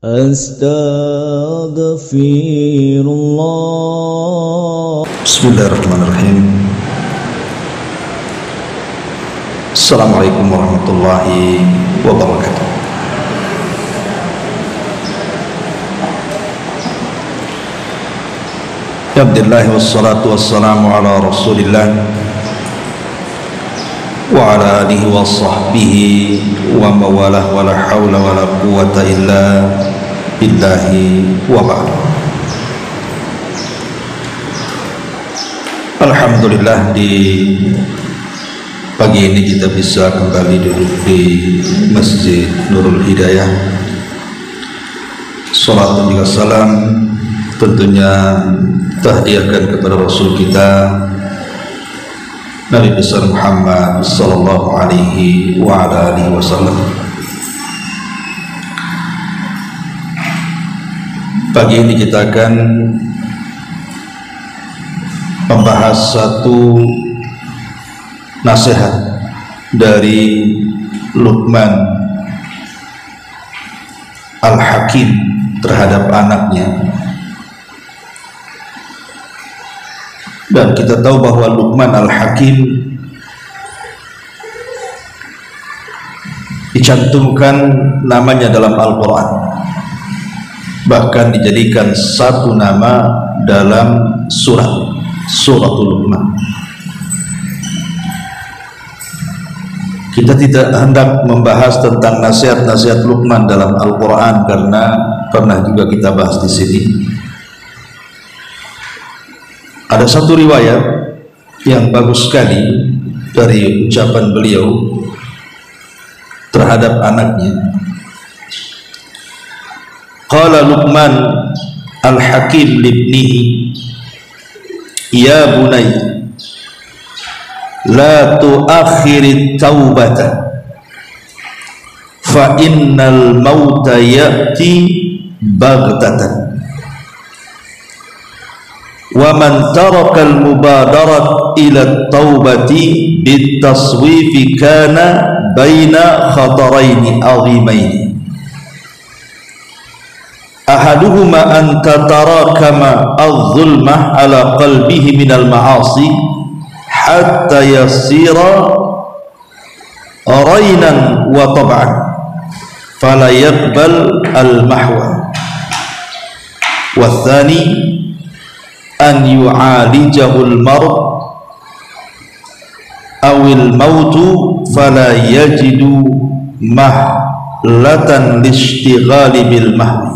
Astaghfirullah. Bismillahirrahmanirrahim. Assalamualaikum warahmatullahi wabarakatuh. Ya Abdillah wassalatu wassalamu ala Rasulillah wa ala alihi wa sahbihi wa mawalah wa la hawla wa la quwwata illa billahi wa ba'd. Alhamdulillah, di pagi ini kita bisa kembali duduk di Masjid Nurul Hidayah. Salat dan juga salam tentunya tahdiahkan kepada Rasul kita Nabi besar Muhammad sallallahu alaihi wa ala alihi wasallam. Pagi ini kita akan membahas satu nasihat dari Luqman Al-Hakim terhadap anaknya. Dan kita tahu bahwa Luqman Al-Hakim dicantumkan namanya dalam Al-Quran, bahkan dijadikan satu nama dalam Suratul Luqman. Kita tidak hendak membahas tentang nasihat-nasihat Luqman dalam Al-Quran karena pernah juga kita bahas di sini. Ada satu riwayat yang bagus sekali dari ucapan beliau terhadap anaknya. Qala Luqman Al-Hakim libnihi, ya bunay, la tuakhirit taubata, fa innal mauta ya'ti baghtatan. Wa man taraka al-mubadarat ila at-taubati bit-taswifi kana baina khataraini azimaini. Ahaduhuma an tatarakama adh-dhulmah ala qalbihi minal ma'asi hatta yasira rainan wa tab'an fala yaqbal al-mahwa. Wa thani an yu'alijahul marad awil mautu fala yajidu mahlatan lishtighali bil mahwi.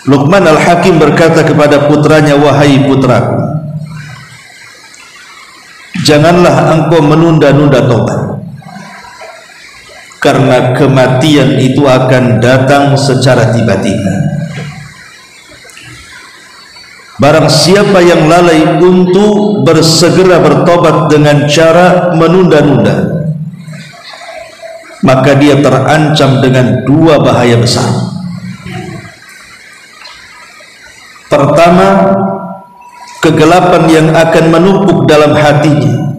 Luqman Al-Hakim berkata kepada putranya, wahai putraku, janganlah engkau menunda-nunda taubat, karena kematian itu akan datang secara tiba-tiba. Barang siapa yang lalai untuk bersegera bertobat dengan cara menunda-nunda, maka dia terancam dengan dua bahaya besar. Pertama, kegelapan yang akan menumpuk dalam hatinya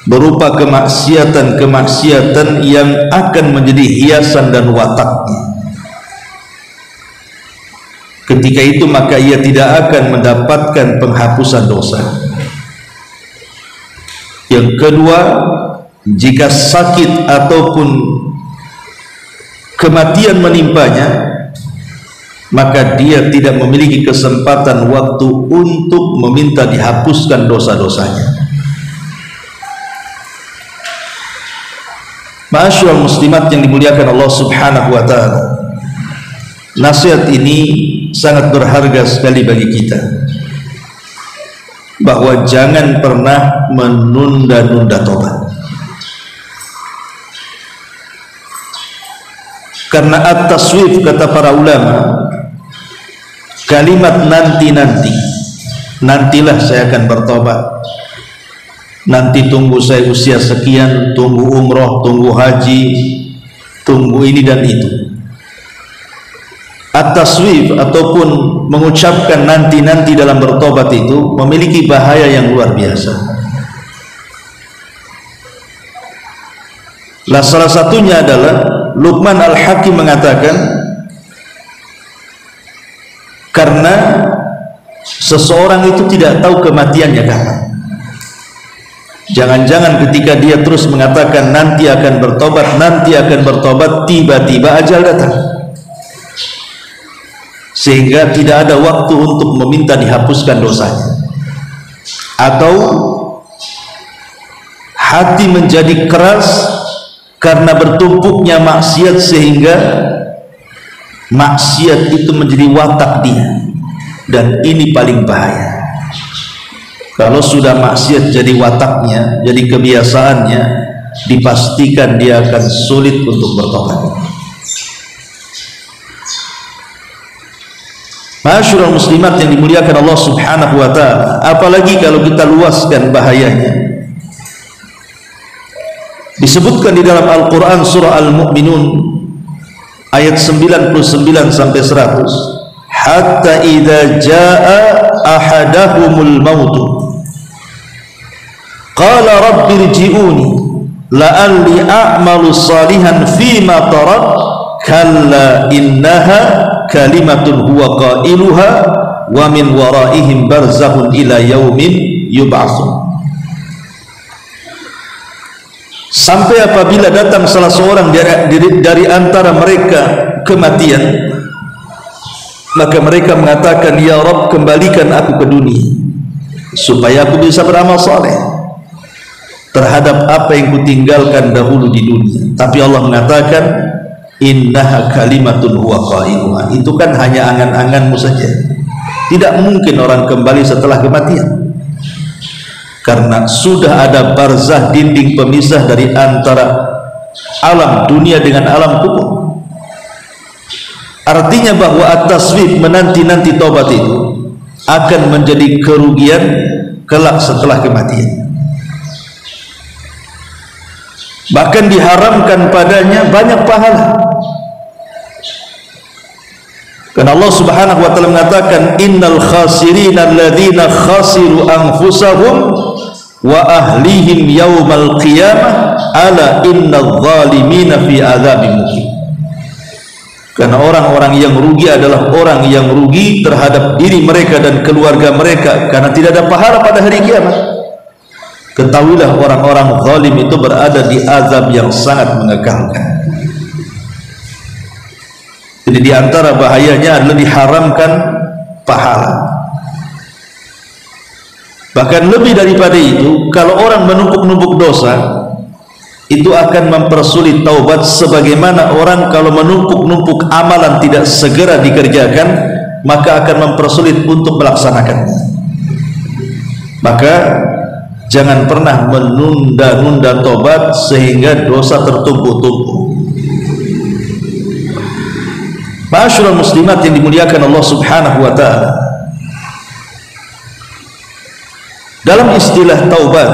berupa kemaksiatan-kemaksiatan yang akan menjadi hiasan dan wataknya. Ketika itu maka ia tidak akan mendapatkan penghapusan dosa. Yang kedua, jika sakit ataupun kematian menimpanya, maka dia tidak memiliki kesempatan waktu untuk meminta dihapuskan dosa-dosanya. Ma'asyiral muslimat yang dimuliakan Allah Subhanahu wa taala, nasihat ini sangat berharga sekali bagi kita, bahwa jangan pernah menunda-nunda tobat. Karena at-taswif, kata para ulama, kalimat nanti-nanti, nantilah saya akan bertobat, nanti tunggu saya usia sekian, tunggu umroh, tunggu haji, tunggu ini dan itu. At-taswif ataupun mengucapkan nanti-nanti dalam bertobat itu memiliki bahaya yang luar biasa. Salah satunya adalah Luqman Al-Hakim mengatakan, karena seseorang itu tidak tahu kematiannya kapan. Jangan-jangan ketika dia terus mengatakan nanti akan bertobat, tiba-tiba ajal datang, sehingga tidak ada waktu untuk meminta dihapuskan dosanya, atau hati menjadi keras karena bertumpuknya maksiat, sehingga maksiat itu menjadi watak dia. Dan ini paling bahaya. Kalau sudah maksiat jadi wataknya, jadi kebiasaannya, dipastikan dia akan sulit untuk bertobat. Masyaallah muslimat yang dimuliakan Allah Subhanahu wa taala, apalagi kalau kita luaskan bahayanya. Disebutkan di dalam Al-Qur'an surah Al-Mu'minun ayat 99 sampai 100, hatta idza jaa ahadahumul maut qala rabbi irji'uni la'alli a'malu salihan fima tarak kalla innaha kalimatun huwa qailuha wa min waraihim barzakhun ila yaumin yub'atsun. Sampai apabila datang salah seorang dari antara mereka kematian, maka mereka mengatakan, ya Rabb, kembalikan aku ke dunia supaya aku bisa beramal saleh terhadap apa yang kutinggalkan dahulu di dunia. Tapi Allah mengatakan, innaha kalimatun huwa qailuha, itu kan hanya angan-anganmu saja. Tidak mungkin orang kembali setelah kematian, karena sudah ada barzah, dinding pemisah dari antara alam dunia dengan alam kubur. Artinya bahwa at-taswif, menanti-nanti taubat itu akan menjadi kerugian kelak setelah kematian. Bahkan diharamkan padanya banyak pahala. Karena Allah Subhanahu wa taala mengatakan, innal khasirina alladzina khasiru anfusahum wa ahlihim yaumal qiyamah ala innadz zalimina fi adzabin muqim. Karena orang-orang yang rugi adalah orang yang rugi terhadap diri mereka dan keluarga mereka, karena tidak ada pahala pada hari kiamat. Ketahuilah orang-orang zalim itu berada di azab yang sangat mengekalkan. Jadi di antara bahayanya adalah diharamkan pahala. Bahkan lebih daripada itu, kalau orang menumpuk-numpuk dosa, itu akan mempersulit taubat, sebagaimana orang kalau menumpuk-numpuk amalan tidak segera dikerjakan, maka akan mempersulit untuk melaksanakannya. Maka jangan pernah menunda-nunda taubat sehingga dosa tertumpuk-tumpuk. Ma'asyiral muslimat yang dimuliakan Allah Subhanahu wa taala, dalam istilah taubat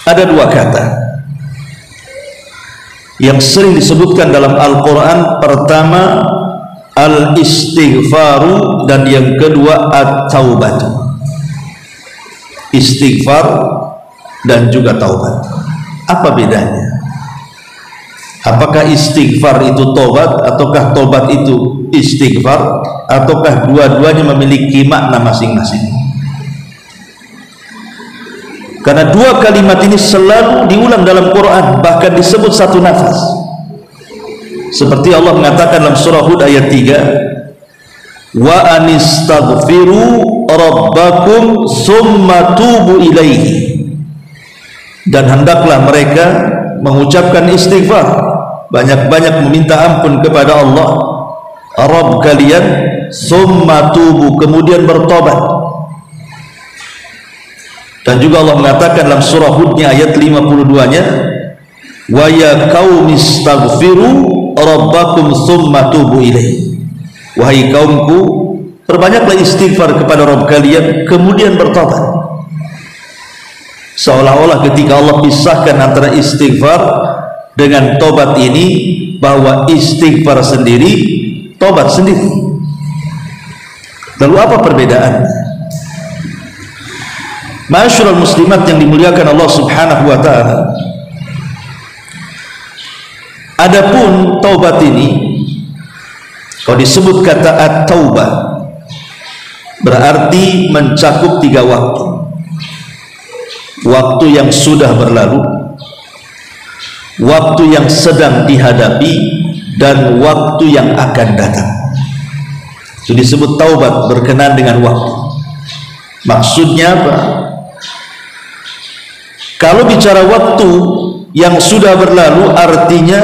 ada dua kata yang sering disebutkan dalam Al-Quran. Pertama al-istighfaru, dan yang kedua at-taubatu. Istighfar dan juga taubat, apa bedanya? Apakah istighfar itu taubat, ataukah taubat itu istighfar, ataukah dua-duanya memiliki makna masing-masing? Karena dua kalimat ini selalu diulang dalam Quran, bahkan disebut satu nafas. Seperti Allah mengatakan dalam surah Hud ayat 3, wa anistaghfiru rabbakum summa tubu ilaihi, dan hendaklah mereka mengucapkan istighfar, banyak-banyak meminta ampun kepada Allah Rabb kalian, summa tubu, kemudian bertobat. Dan juga Allah mengatakan dalam surah Hudnya ayat 52-nya, wa ya qaumi istaghfiru rabbakum summa tubu ilaihi, wahai kaumku, perbanyaklah istighfar kepada Rabb kalian, kemudian bertobat. Seolah-olah ketika Allah pisahkan antara istighfar dengan tobat ini, bahwa istighfar sendiri, tobat sendiri. Lalu apa perbedaannya? Ma'asyiral muslimat yang dimuliakan Allah Subhanahu wa taala, Adapun taubat ini, kalau disebut kata at-taubah, berarti mencakup 3 waktu. Waktu yang sudah berlalu, waktu yang sedang dihadapi, dan waktu yang akan datang. Itu disebut taubat, berkenaan dengan waktu. Maksudnya apa? Kalau bicara waktu yang sudah berlalu, artinya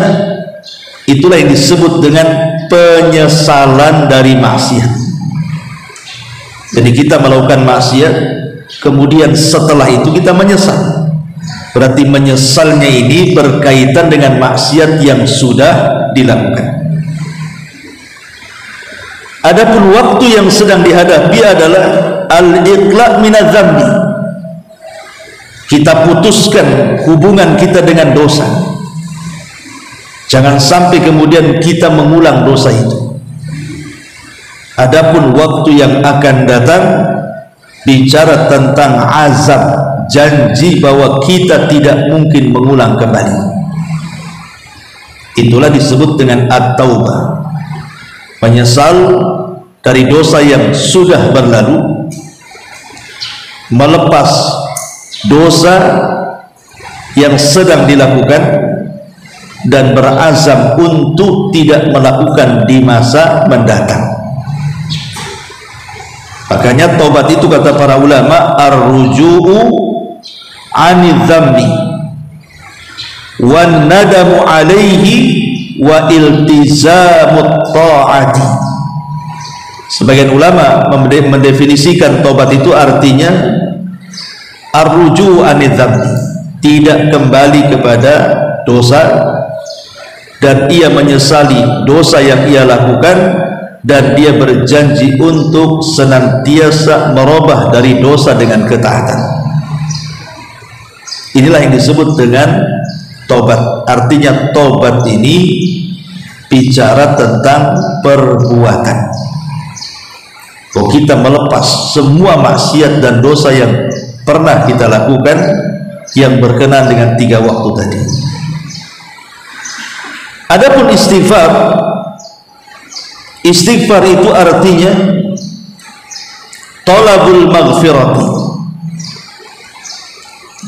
itulah yang disebut dengan penyesalan dari maksiat. Jadi kita melakukan maksiat, kemudian setelah itu kita menyesal. Berarti menyesalnya ini berkaitan dengan maksiat yang sudah dilakukan. Adapun waktu yang sedang dihadapi adalah al-iqla' minadz-dzambi. Kita putuskan hubungan kita dengan dosa. Jangan sampai kemudian kita mengulang dosa itu. Adapun waktu yang akan datang bicara tentang azab, janji bahwa kita tidak mungkin mengulang kembali. Itulah disebut dengan at-taubah, menyesal dari dosa yang sudah berlalu, melepas dosa yang sedang dilakukan, dan berazam untuk tidak melakukan di masa mendatang. Makanya taubat itu kata para ulama ar-ruju'u 'anidz dzambi wan nadamu 'alaihi wa iltizamut ta'ati. Sebagian ulama mendefinisikan taubat itu artinya ar-ruju'u 'anidz dzambi, tidak kembali kepada dosa, dan ia menyesali dosa yang ia lakukan, dan dia berjanji untuk senantiasa merubah dari dosa dengan ketaatan. Inilah yang disebut dengan tobat. Artinya tobat ini bicara tentang perbuatan. Kalau kita melepas semua maksiat dan dosa yang pernah kita lakukan yang berkenaan dengan 3 waktu tadi. Adapun istighfar, istighfar itu artinya talabul maghfirati.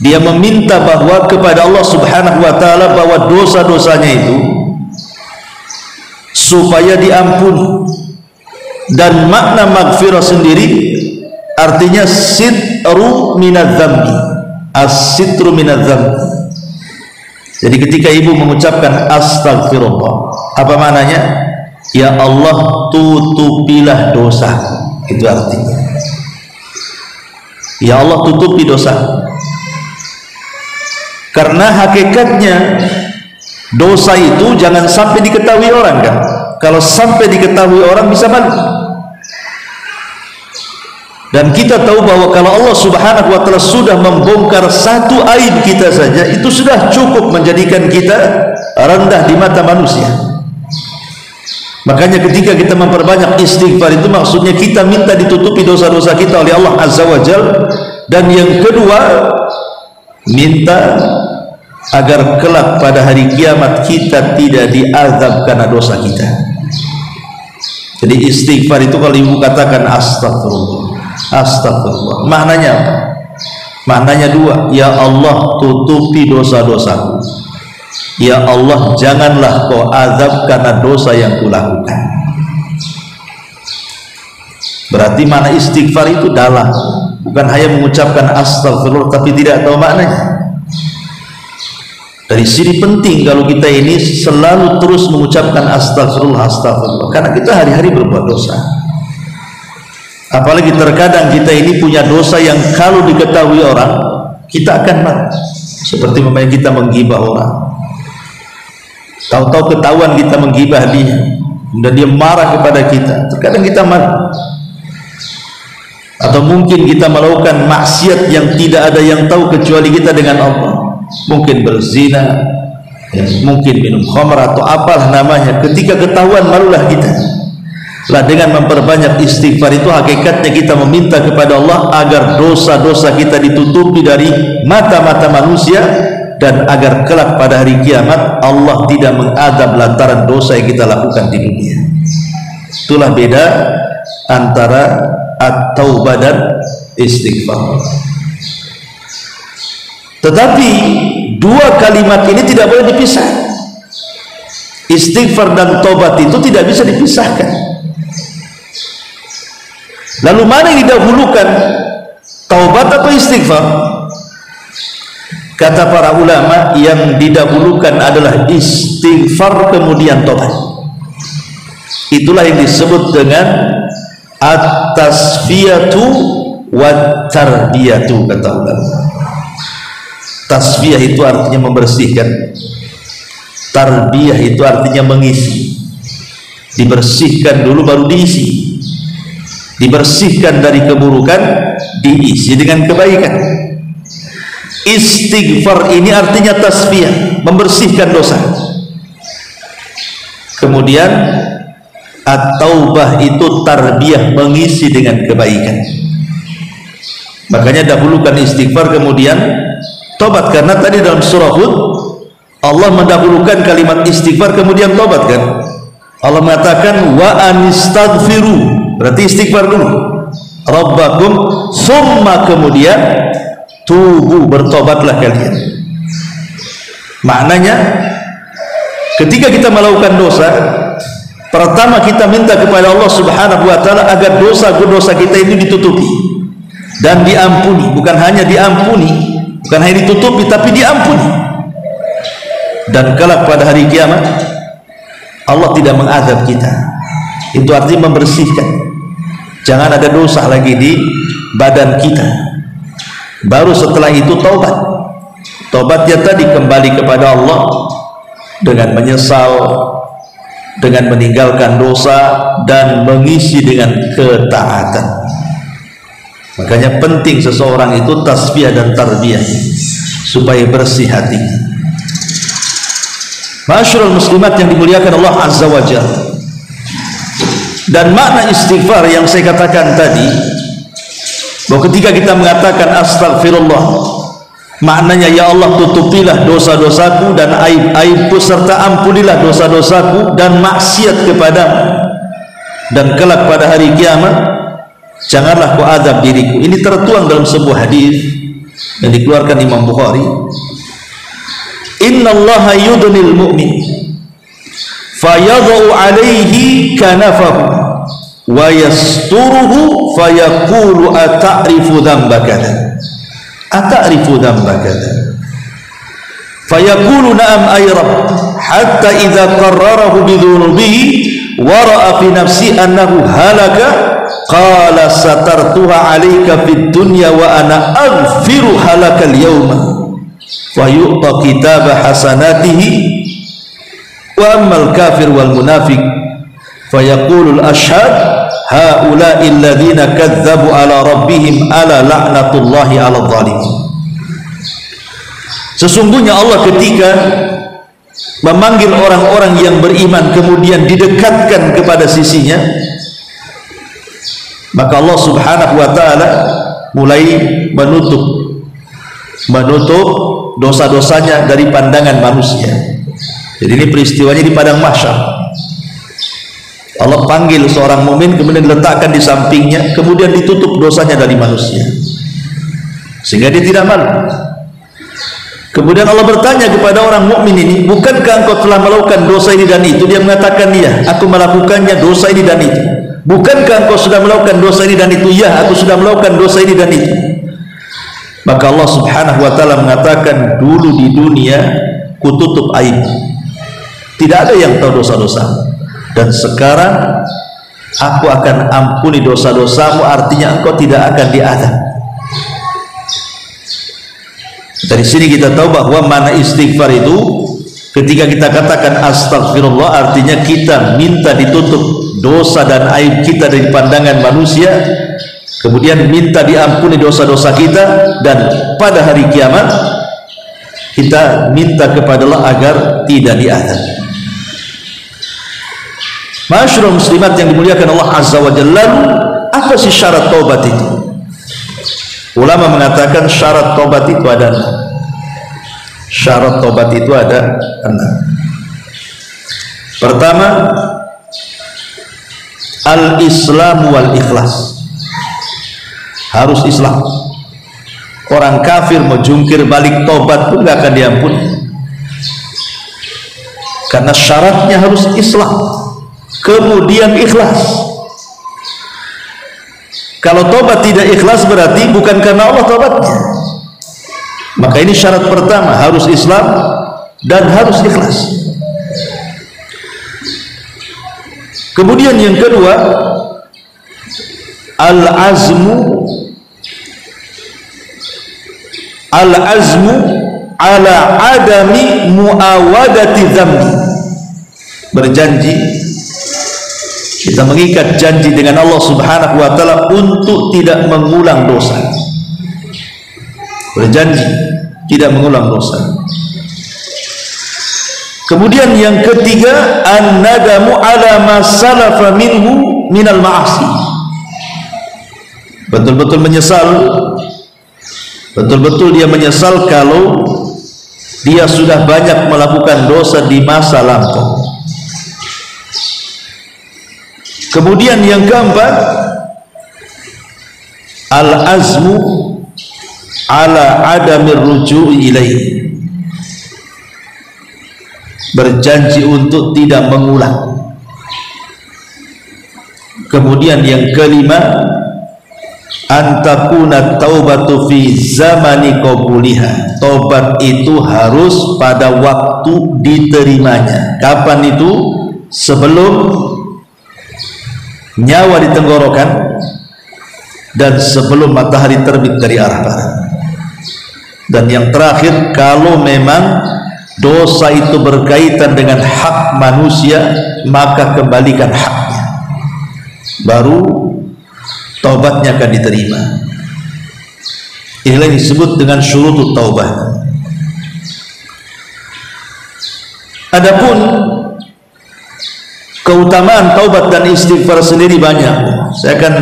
Dia meminta bahwa kepada Allah Subhanahu wa taala bahwa dosa-dosanya itu supaya diampuni. Dan makna maghfirah sendiri artinya sitru minadz-dzambi, as-sitru minadz-dzambi. Jadi ketika ibu mengucapkan astagfirullah, apa maknanya? Ya Allah, tutupilah dosa. Itu artinya. Ya Allah, tutupi dosa. Karena hakikatnya dosa itu jangan sampai diketahui orang, kan? Kalau sampai diketahui orang bisa malu. Dan kita tahu bahwa kalau Allah Subhanahu wa taala sudah membongkar satu aib kita saja, itu sudah cukup menjadikan kita rendah di mata manusia. Makanya ketika kita memperbanyak istighfar itu maksudnya kita minta ditutupi dosa-dosa kita oleh Allah Azza wa Jalla. Dan yang kedua, minta agar kelak pada hari kiamat kita tidak diazab karena dosa kita. Jadi istighfar itu kalau ibu katakan astagfirullah, astagfirullah, maknanya apa? Maknanya 2. Ya Allah, tutupi dosa-dosaku. Ya Allah, janganlah kau azab karena dosa yang kulakukan. Berarti mana istighfar itu dalam, bukan hanya mengucapkan astagfirullah tapi tidak tahu maknanya. Dari sini penting kalau kita ini selalu terus mengucapkan astagfirullah, astagfirullah, karena kita hari-hari berbuat dosa. Apalagi terkadang kita ini punya dosa yang kalau diketahui orang kita akan marah. Seperti memang kita menggibah orang, tahu-tahu ketahuan kita menggibah dia dan dia marah kepada kita, terkadang kita marah. Atau mungkin kita melakukan maksiat yang tidak ada yang tahu kecuali kita dengan Allah, mungkin berzina, ya, mungkin minum khamr atau apalah namanya. Ketika ketahuan malulah kita. Lah dengan memperbanyak istighfar itu hakikatnya kita meminta kepada Allah agar dosa-dosa kita ditutupi dari mata-mata manusia, dan agar kelak pada hari kiamat Allah tidak mengadab lantaran dosa yang kita lakukan di dunia. Itulah beda antara at-taubah dan istighfar. Tetapi dua kalimat ini tidak boleh dipisah. Istighfar dan taubat itu tidak bisa dipisahkan. Lalu mana yang didahulukan, taubat atau istighfar? Kata para ulama, yang didahulukan adalah istighfar kemudian taubat. Itulah yang disebut dengan at-tasfiyatu wat-tarbiyatu, kata ulama. Tasfiyah itu artinya membersihkan, tarbiyah itu artinya mengisi. Dibersihkan dulu baru diisi. Dibersihkan dari keburukan, diisi dengan kebaikan. Istighfar ini artinya tasfiyah, membersihkan dosa. Kemudian at-taubah itu tarbiyah, mengisi dengan kebaikan. Makanya dahulukan istighfar kemudian tobat, karena tadi dalam surah Hud Allah mendahulukan kalimat istighfar kemudian tobat kan. Allah mengatakan wa anistaghfiru, berarti istighfar dulu, rabbakum, summa kemudian tubu, bertobatlah kalian. Maknanya ketika kita melakukan dosa, pertama kita minta kepada Allah Subhanahu wa taala agar dosa-dosa kita ini ditutupi dan diampuni. Bukan hanya diampuni, bukan hanya ditutupi, tapi diampuni. Dan kelak pada hari kiamat Allah tidak mengadab kita. Itu artinya membersihkan. Jangan ada dosa lagi di badan kita. Baru setelah itu taubat. Taubatnya tadi kembali kepada Allah dengan menyesal, dengan meninggalkan dosa dan mengisi dengan ketaatan. Makanya penting seseorang itu tasbih dan tarbiyah supaya bersih hatinya. Masyarul muslimat yang dimuliakan Allah Azza wa Jalla. Dan makna istighfar yang saya katakan tadi, bahwa ketika kita mengatakan astagfirullah, maknanya ya Allah tutupilah dosa-dosaku dan aib-aibku, serta ampunilah dosa-dosaku dan maksiat kepadamu, dan kelak pada hari kiamat janganlah kau azab diriku. Ini tertuang dalam sebuah hadis yang dikeluarkan Imam Bukhari. Innallaha yudnil mu'min fayadhu alaihi kanafahu wa yasturuhu fayaqulu ata'rifu dhanba kadza ata'rifu dhanba kadza fayaqulu na'am ay rabb hatta idza qarrarahu bi dhunubihi wa ra'a fi nafsi annahu halaka qala satartuha 'alaika fid dunya wa ana aghfiru halaka al-yawma wa yu'ta kitaba hasanatihi wa ammal kafir wal munafiq fayaqulul ashhad haula'i alladhina kadzabu ala rabbihim ala la'natullahi ala dhalimin. Sesungguhnya Allah ketika memanggil orang-orang yang beriman kemudian didekatkan kepada sisinya, maka Allah Subhanahu wa taala mulai menutup dosa-dosanya dari pandangan manusia. Jadi ini peristiwanya di padang mahsyar. Allah panggil seorang mukmin kemudian diletakkan di sampingnya, kemudian ditutup dosanya dari manusia sehingga dia tidak malu. Kemudian Allah bertanya kepada orang mukmin ini, bukankah engkau telah melakukan dosa ini dan itu? Dia mengatakan, iya, aku melakukannya, dosa ini dan itu. Bukankah engkau sudah melakukan dosa ini dan itu? Ya, aku sudah melakukan dosa ini dan itu. Maka Allah Subhanahu wa taala mengatakan, dulu di dunia kututup aib, tidak ada yang tahu dosa-dosa, dan sekarang aku akan ampuni dosa-dosamu, artinya engkau tidak akan diazab. Dari sini kita tahu bahwa mana istighfar itu, ketika kita katakan astagfirullah, artinya kita minta ditutup dosa dan aib kita dari pandangan manusia, kemudian minta diampuni dosa-dosa kita, dan pada hari kiamat kita minta kepada Allah agar tidak diazab. Masyarul muslimat yang dimuliakan Allah Azza wa Jalla, apa sih syarat taubat itu? Ulama mengatakan syarat taubat itu adalah Syarat tobat itu ada 6. Pertama, al-Islam wal ikhlas. Harus Islam. Orang kafir mau jungkir balik tobat pun gak akan diampuni, karena syaratnya harus Islam, kemudian ikhlas. Kalau tobat tidak ikhlas berarti bukan karena Allah tobatnya. Maka ini syarat pertama, harus Islam dan harus ikhlas. Kemudian yang kedua, al-azmu ala adami muawadati dzambi. Berjanji, kita mengikat janji dengan Allah Subhanahu wa taala untuk tidak mengulang dosa. Berjanji tidak mengulang dosa. Kemudian yang ketiga, an-nadamu ala ma salafa minhu minal ma'asi. Betul-betul menyesal, betul-betul dia menyesal kalau dia sudah banyak melakukan dosa di masa lampau. Kemudian yang keempat, al-azmu ala adamir ruju'i ilaih. Berjanji untuk tidak mengulang. Kemudian yang kelima, antakuna taubatu fi zamani qabuliha. Tobat itu harus pada waktu diterimanya. Kapan itu? Sebelum nyawa di tenggorokan dan sebelum matahari terbit dari arah barat. Dan yang terakhir, kalau memang dosa itu berkaitan dengan hak manusia, maka kembalikan haknya, baru taubatnya akan diterima. Inilah yang disebut dengan syurutut taubah. Adapun keutamaan taubat dan istighfar sendiri banyak. Saya akan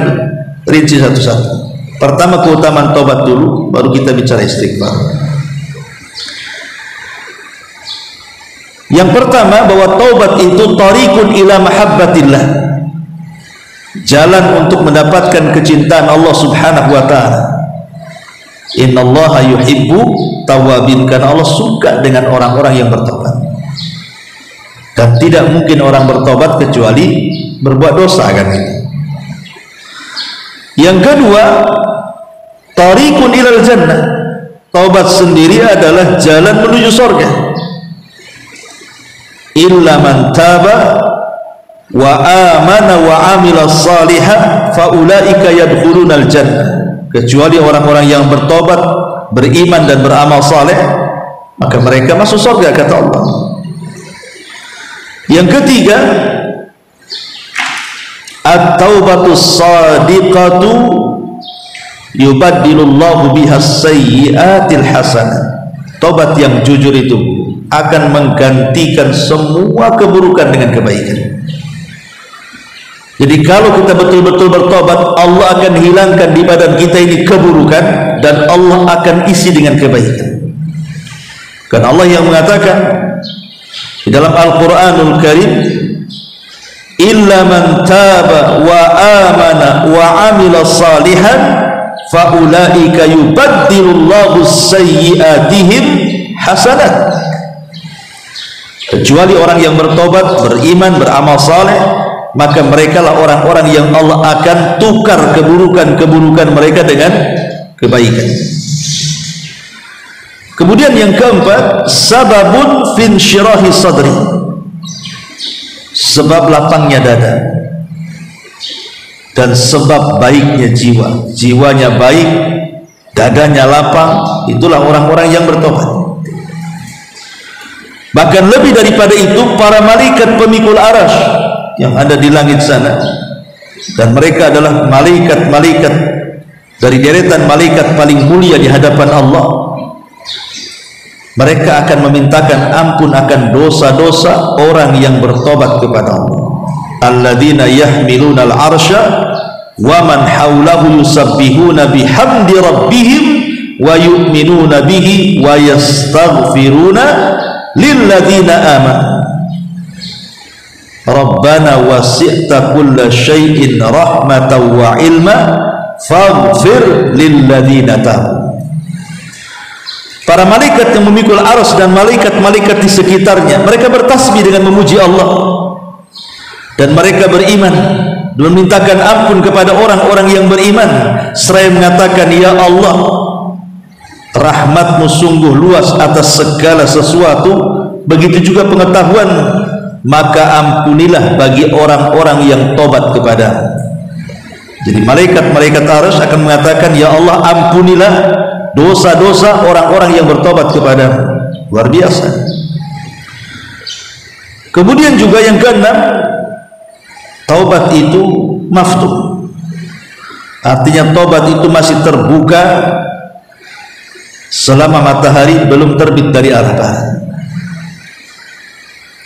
rinci satu-satu. Pertama, keutamaan taubat dulu, baru kita bicara istighfar. Yang pertama, bahwa taubat itu tariqun ila mahabbatillah, jalan untuk mendapatkan kecintaan Allah Subhanahu wa taala. Innallaha yuhibbu tawwabin, karena Allah suka dengan orang-orang yang bertobat. Dan tidak mungkin orang bertobat kecuali berbuat dosa, kan itu. Yang kedua, tariqun ilal jannah. Taubat sendiri adalah jalan menuju surga. Illa man taba wa amana wa amila salihah fa ulaika yadkhulunal jannah. Kecuali orang-orang yang bertobat, beriman dan beramal saleh, maka mereka masuk surga, kata Allah. Yang ketiga, at-taubatus shadiqatu yubaddilullahu bihas sayyiatil hasanah. Taubat yang jujur itu akan menggantikan semua keburukan dengan kebaikan. Jadi kalau kita betul-betul bertobat, Allah akan hilangkan di badan kita ini keburukan dan Allah akan isi dengan kebaikan. Karena Allah yang mengatakan di dalam Al-Qur'anul Karim, illa man taba wa amana wa amila salihan fa ulaika yubaddilullahu sayyiatihim hasanat. Kecuali orang yang bertobat, beriman, beramal saleh, maka mereka lah orang-orang yang Allah akan tukar keburukan-keburukan mereka dengan kebaikan. Kemudian yang keempat, sababun fin syirahi sadri, sebab lapangnya dada dan sebab baiknya jiwa. Jiwanya baik, dadanya lapang, itulah orang-orang yang bertobat. Bahkan lebih daripada itu, para malaikat pemikul arasy yang ada di langit sana, dan mereka adalah malaikat-malaikat dari deretan malaikat paling mulia di hadapan Allah. Mereka akan memintakan ampun akan dosa-dosa orang yang bertobat kepada Allah. Alladzina yahmiluna al-arsya wa man haulahu yusabbihuna bihamdi rabbihim wa yu'minuna bihi wa yastaghfiruna lilladzina amanu. Rabbana wasi'ta kulla syai'in rahmatan wa ilma faghfir lilladzina tabu. Para malaikat yang memikul arsy dan malaikat-malaikat di sekitarnya, mereka bertasbih dengan memuji Allah, dan mereka beriman dan memintakan ampun kepada orang-orang yang beriman, seraya mengatakan, ya Allah, rahmatmu sungguh luas atas segala sesuatu, begitu juga pengetahuan, maka ampunilah bagi orang-orang yang tobat kepada. Jadi malaikat-malaikat arsy akan mengatakan, ya Allah, ampunilah dosa-dosa orang-orang yang bertobat kepada. Luar biasa. Kemudian juga yang keenam, taubat itu maftuh. Artinya taubat itu masih terbuka selama matahari belum terbit dari arah barat.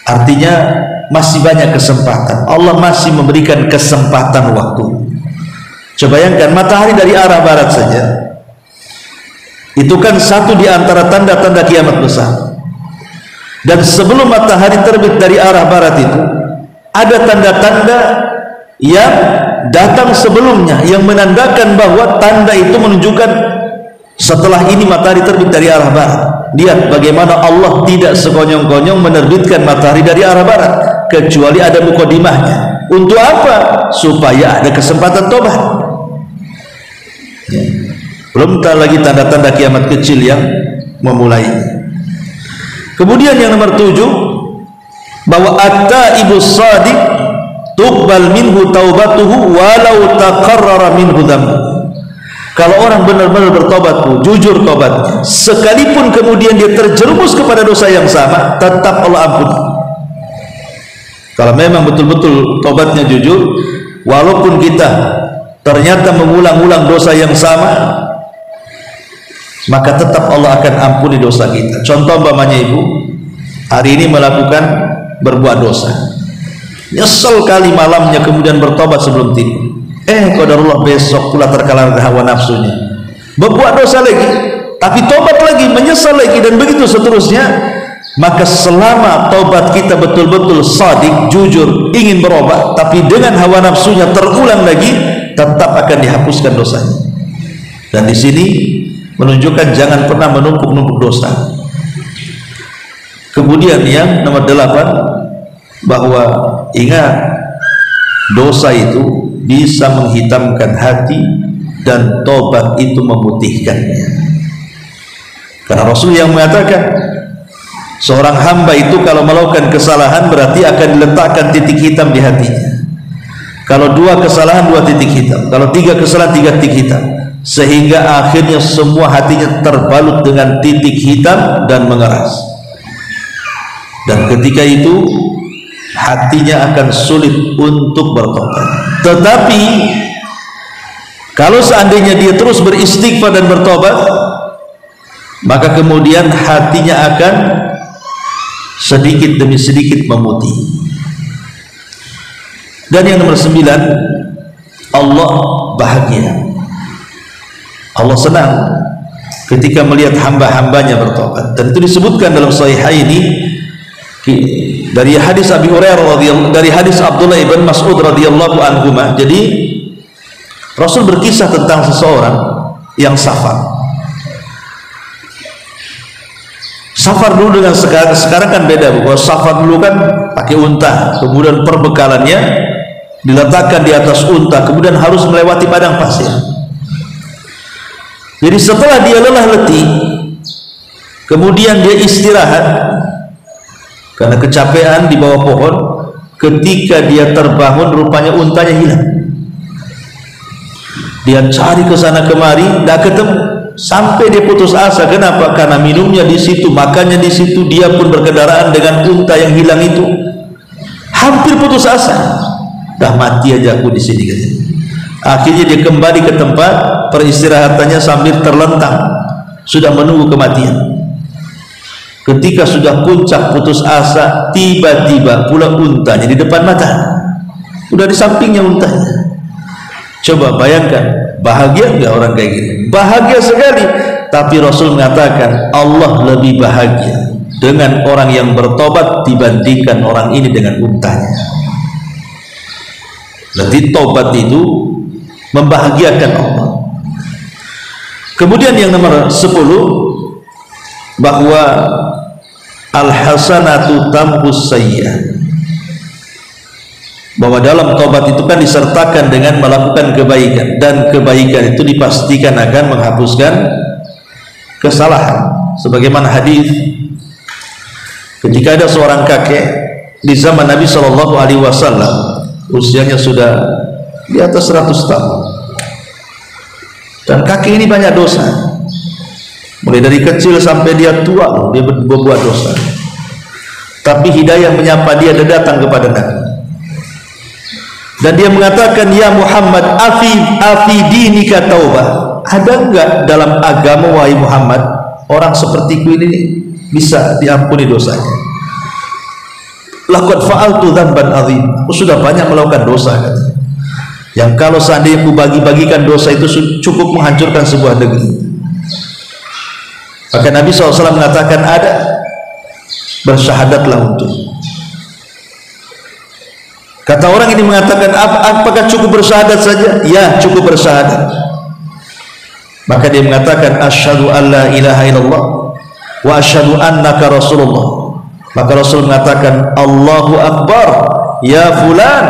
Artinya masih banyak kesempatan. Allah masih memberikan kesempatan waktu. Coba bayangkan, matahari dari arah barat saja, itu kan satu di antara tanda-tanda kiamat besar. Dan sebelum matahari terbit dari arah barat itu, ada tanda-tanda yang datang sebelumnya yang menandakan bahwa tanda itu menunjukkan setelah ini matahari terbit dari arah barat. Lihat bagaimana Allah tidak sekonyong-konyong menerbitkan matahari dari arah barat, kecuali ada mukadimahnya. Untuk apa? Supaya ada kesempatan tobat. Belum lagi tanda-tanda kiamat kecil yang memulai. Kemudian yang nomor 7, bahwa at-taibus shadiq tuqbal minhu taubatuhu walau taqarrara minhu dzambu. Kalau orang benar-benar bertobat, jujur tobatnya, sekalipun kemudian dia terjerumus kepada dosa yang sama, tetap Allah ampuni. Kalau memang betul-betul tobatnya jujur, walaupun kita ternyata mengulang-ulang dosa yang sama, maka tetap Allah akan ampuni dosa kita. Contoh umpamanya ibu hari ini melakukan berbuat dosa, nyesel kali malamnya, kemudian bertobat sebelum tidur. Qadarullah besok pula terkalahkan hawa nafsunya, berbuat dosa lagi, tapi tobat lagi, menyesal lagi, dan begitu seterusnya. Maka selama tobat kita betul-betul shadiq, jujur, ingin berubah, tapi dengan hawa nafsunya terulang lagi, tetap akan dihapuskan dosanya. Dan di sini menunjukkan jangan pernah menumpuk-numpuk dosa. Kemudian yang nomor 8, bahwa ingat, dosa itu bisa menghitamkan hati dan tobat itu memutihkannya. Karena Rasul yang mengatakan, seorang hamba itu kalau melakukan kesalahan berarti akan diletakkan titik hitam di hatinya. Kalau 2 kesalahan 2 titik hitam, kalau 3 kesalahan 3 titik hitam, sehingga akhirnya semua hatinya terbalut dengan titik hitam dan mengeras. Dan ketika itu hatinya akan sulit untuk bertobat. Tetapi kalau seandainya dia terus beristighfar dan bertobat, maka kemudian hatinya akan sedikit demi sedikit memutih. Dan yang nomor 9, Allah bahagia, Allah senang ketika melihat hamba-hambanya bertobat. Dan itu disebutkan dalam Sahihaini dari hadis Abi Hurairah radhiyallahu, dari hadis Abdullah ibn Mas'ud radhiyallahu anhu. Jadi Rasul berkisah tentang seseorang yang safar. Safar dulu dengan sekarang kan beda. Bahwa safar dulu kan pakai unta, kemudian perbekalannya diletakkan di atas unta, kemudian harus melewati padang pasir. Jadi setelah dia lelah letih, kemudian dia istirahat karena kecapean di bawah pohon. Ketika dia terbangun, rupanya untanya hilang. Dia cari ke sana kemari, tidak ketemu, sampai dia putus asa. Kenapa? Karena minumnya di situ, makannya di situ, dia pun berkendaraan dengan unta yang hilang itu. Hampir putus asa, dah mati aja aku di sini katanya. Akhirnya dia kembali ke tempat peristirahatannya sambil terlentang, sudah menunggu kematian. Ketika sudah puncak putus asa, tiba-tiba pula untanya di depan mata, udah di sampingnya untanya. Coba bayangkan, bahagia nggak orang kayak gini? Bahagia sekali. tapi Rasul mengatakan Allah lebih bahagia dengan orang yang bertobat dibandingkan orang ini dengan untanya. Jadi tobat itu membahagiakan Allah. Kemudian yang nomor 10, bahwa al-hasanatu tamhus sayyi'ah, bahwa dalam tobat itu kan disertakan dengan melakukan kebaikan, dan kebaikan itu dipastikan akan menghapuskan kesalahan. Sebagaimana hadis ketika ada seorang kakek di zaman Nabi SAW, usianya sudah di atas 100 tahun, dan kakek ini banyak dosa, mulai dari kecil sampai dia tua dia berbuat dosa, tapi hidayah menyapa dia dan datang kepada Nabi. Dan dia mengatakan, ya Muhammad, afi dinika taubah. Ada enggak dalam agama wahai Muhammad orang sepertiku ini bisa diampuni dosanya? Laqad fa'altu dzamban adzim. Aku sudah banyak melakukan dosa, katanya, yang kalau seandainya aku bagi-bagikan dosa itu cukup menghancurkan sebuah negeri. Maka Nabi SAW mengatakan, ada, bersyahadatlah untuk. Kata orang ini mengatakan, apakah cukup bersyahadat saja? Ya, cukup bersyahadat. Maka dia mengatakan, asyhadu an la ilaha illallah wa asyhadu annaka rasulullah. Maka Rasul mengatakan, Allahu akbar ya fulan,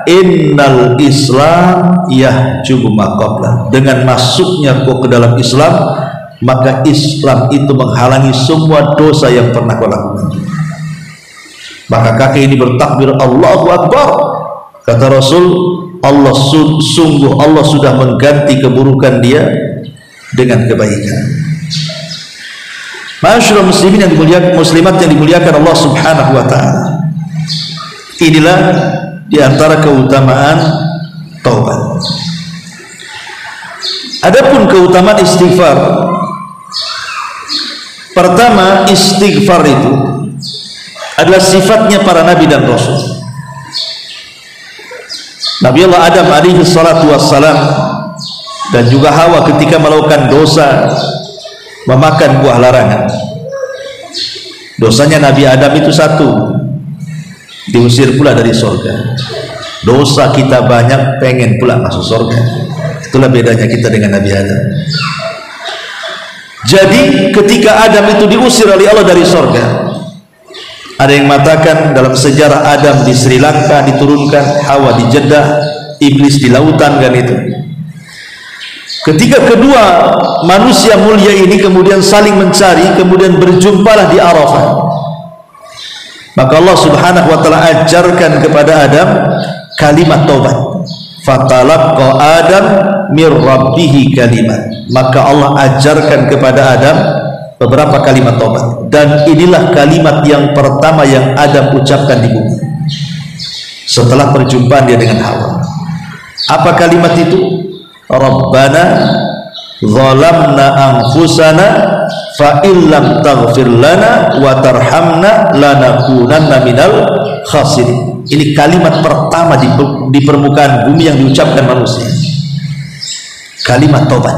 innal islam yahjubu ma qabla. Dengan masuknya kau ke dalam Islam, maka Islam itu menghalangi semua dosa yang pernah kau lakukan. Maka kakek ini bertakbir, Allahu akbar. Kata Rasul, sungguh Allah sudah mengganti keburukan dia dengan kebaikan. Ma'asyiral muslimin yang dimuliakan, muslimat yang dimuliakan Allah Subhanahu wa taala. Inilah di antara keutamaan taubat. Adapun keutamaan istighfar, pertama, istighfar itu adalah sifatnya para nabi dan rasul. Nabi Allah Adam alaihi salatu wassalam dan juga Hawa ketika melakukan dosa memakan buah larangan, dosanya Nabi Adam itu satu, diusir pula dari surga. Dosa kita banyak, pengen pula masuk surga. Itulah bedanya kita dengan Nabi Adam. Jadi ketika Adam itu diusir oleh Allah dari surga, ada yang mengatakan dalam sejarah Adam di Sri Lanka diturunkan, Hawa di Jeddah, iblis di lautan, kan itu. Ketika kedua manusia mulia ini kemudian saling mencari, kemudian berjumpalah di Arafah. Maka Allah Subhanahu wa taala ajarkan kepada Adam kalimat taubat. Fatalaqqa Adam mir rabbih kalimat. Maka Allah ajarkan kepada Adam beberapa kalimat taubat, dan inilah kalimat yang pertama yang Adam ucapkan di bumi setelah perjumpaan dia dengan Hawa. Apa kalimat itu? Rabbana zalamna anfusana fa illam taghfir lana wa tarhamna lanakunanna minal khasirin. Ini kalimat pertama di permukaan bumi yang diucapkan manusia, kalimat taubat.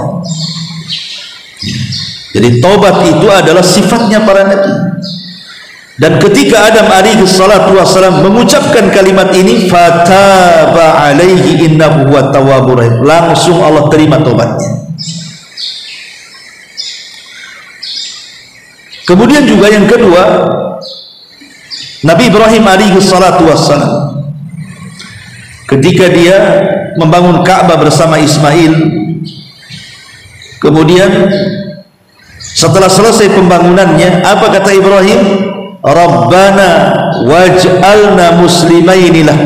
Jadi taubat itu adalah sifatnya para nabi. Dan ketika Adam alaihi salatu wassalam mengucapkan kalimat ini, fataba alaihi innahu huwat tawwabur rahim, langsung Allah terima taubatnya. Kemudian juga yang kedua, Nabi Ibrahim alaihi salatu wassalam ketika dia membangun Ka'bah bersama Ismail, kemudian setelah selesai pembangunannya, apa kata Ibrahim? Rabbana waj'alna muslimaini lak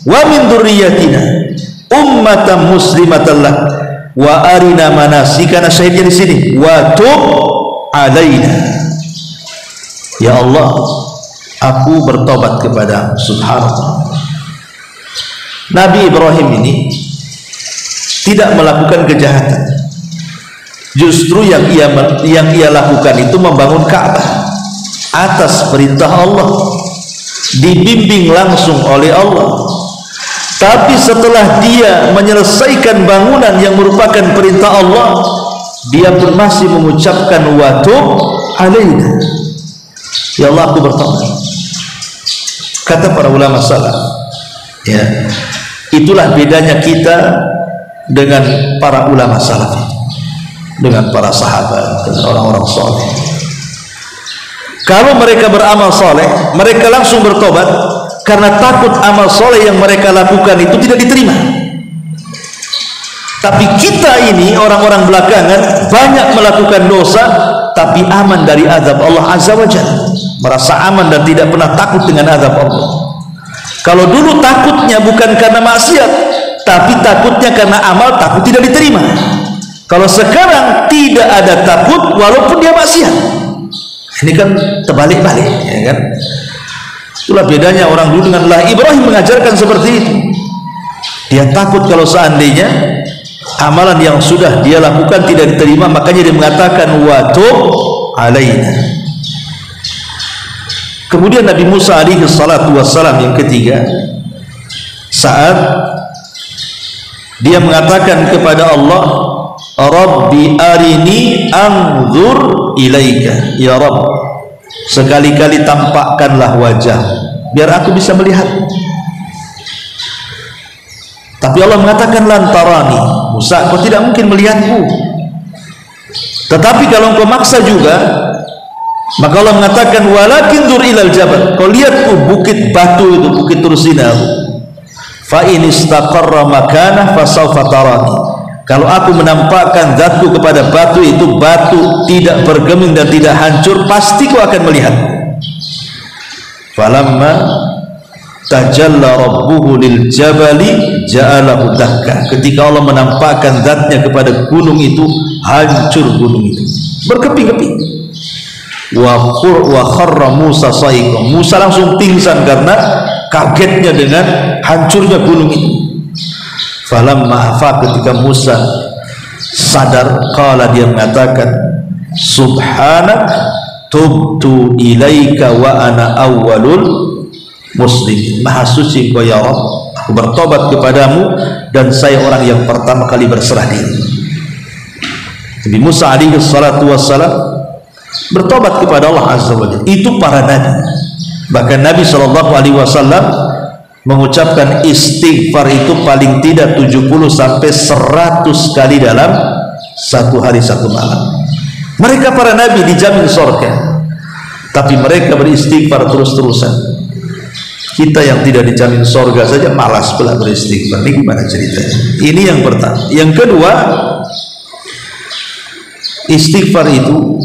wa min dzurriyyatina ummatan muslimatan lak wa arina manasikana. Syahidnya di sini, wa tub alaina. Ya Allah, aku bertobat kepada subhanallah. Nabi Ibrahim ini tidak melakukan kejahatan. Justru yang ia lakukan itu membangun Ka'bah atas perintah Allah, dibimbing langsung oleh Allah. Tapi setelah dia menyelesaikan bangunan yang merupakan perintah Allah, dia pun masih mengucapkan wa tub alaina, ya Allah aku bertobat. Kata para ulama salaf, ya, itulah bedanya kita dengan para ulama salaf, dengan para sahabat, dengan orang-orang soleh. Kalau mereka beramal soleh, mereka langsung bertobat karena takut amal soleh yang mereka lakukan itu tidak diterima. Tapi kita ini orang-orang belakangan banyak melakukan dosa tapi aman dari azab Allah Azza wa Jalla, merasa aman dan tidak pernah takut dengan azab Allah. Kalau dulu takutnya bukan karena maksiat, tapi takutnya karena amal takut tidak diterima. Kalau sekarang tidak ada takut walaupun dia maksiat. Ini kan terbalik-balik, ya kan? Itulah bedanya orang dulu dengan Allah. Ibrahim mengajarkan seperti itu. Dia takut kalau seandainya amalan yang sudah dia lakukan tidak diterima, makanya dia mengatakan wa tub alaina. Kemudian Nabi Musa alaihi salatu wassalam yang ketiga, saat dia mengatakan kepada Allah, Rabbi arini anzur ilaika, ya Rabb, sekali-kali tampakkanlah wajah biar aku bisa melihat. Tapi Allah mengatakan lantarani, Musa, kau tidak mungkin melihatku. Tetapi kalau engkau maksa juga, maka Allah mengatakan walakin zur ilal jabal, kau lihatku bukit batu itu, bukit Tursina, fa in istaqarra makanah fasawfa tarani. Kalau aku menampakkan zatku kepada batu itu, batu tidak bergeming dan tidak hancur, pasti kau akan melihat. Falamma tajalla rabbuhu lil jabali ja'alahu dakka, ketika Allah menampakkan zatnya kepada gunung itu, hancur gunung itu, berkeping-keping. Wa kharra Musa sa'iqa, Musa langsung pingsan karena kagetnya dengan hancurnya gunung itu. Falamma afa, ketika Musa sadar, qala, dia mengatakan subhanak tubtu ilaika wa ana awwalul muslim, maha suci engkau ya Rabb, aku bertobat kepadamu dan saya orang yang pertama kali berserah diri. Nabi Musa alaihi salatu wassalam bertobat kepada Allah Azza wa Jalla. Itu para nabi. Bahkan Nabi sallallahu alaihi wasallam mengucapkan istighfar itu paling tidak 70 sampai 100 kali dalam satu hari satu malam. Mereka para nabi dijamin surga, tapi mereka beristighfar terus-terusan. Kita yang tidak dijamin surga saja malas pula beristighfar. Ini gimana ceritanya? Ini yang pertama. Yang kedua, istighfar itu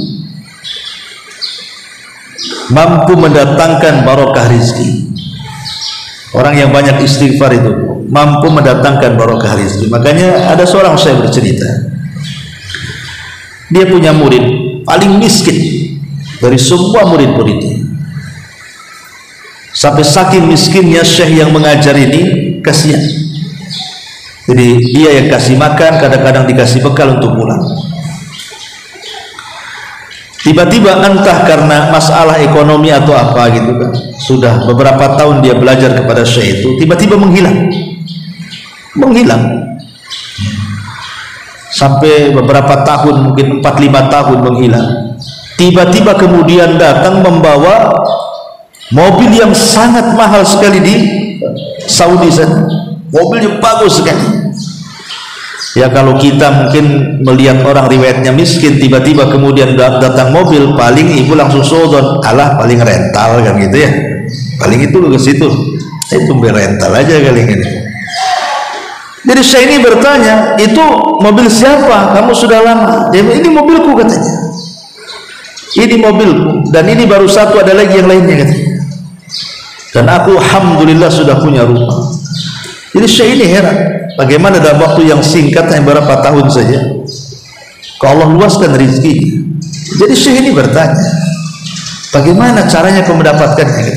mampu mendatangkan barokah rizki. Orang yang banyak istighfar itu mampu mendatangkan barokah rizki. Makanya ada seorang saya bercerita, dia punya murid paling miskin dari semua murid-muridnya. Sampai saking miskinnya syekh yang mengajar ini kasihan. Jadi dia yang kasih makan, kadang-kadang dikasih bekal untuk pulang. Tiba-tiba entah karena masalah ekonomi atau apa gitu kan, sudah beberapa tahun dia belajar kepada syekh itu, tiba-tiba menghilang sampai beberapa tahun, mungkin 4-5 tahun menghilang. Tiba-tiba kemudian datang membawa mobil yang sangat mahal sekali di Saudi sana, mobilnya bagus sekali. Ya kalau kita mungkin melihat orang riwayatnya miskin, tiba-tiba kemudian datang mobil, paling ibu langsung sodon, alah paling rental kan gitu ya, paling itu ke situ, itu rental aja kali ini. Jadi saya ini bertanya, itu mobil siapa? Kamu sudah lama? Dia, ini mobilku katanya. Ini mobilku, dan ini baru satu, ada lagi yang lainnya katanya. Dan aku alhamdulillah sudah punya rumah. Jadi saya ini heran, bagaimana dalam waktu yang singkat, yang beberapa tahun saja, kalau Allah luaskan rizki. Jadi Syekh ini bertanya, bagaimana caranya kau mendapatkannya?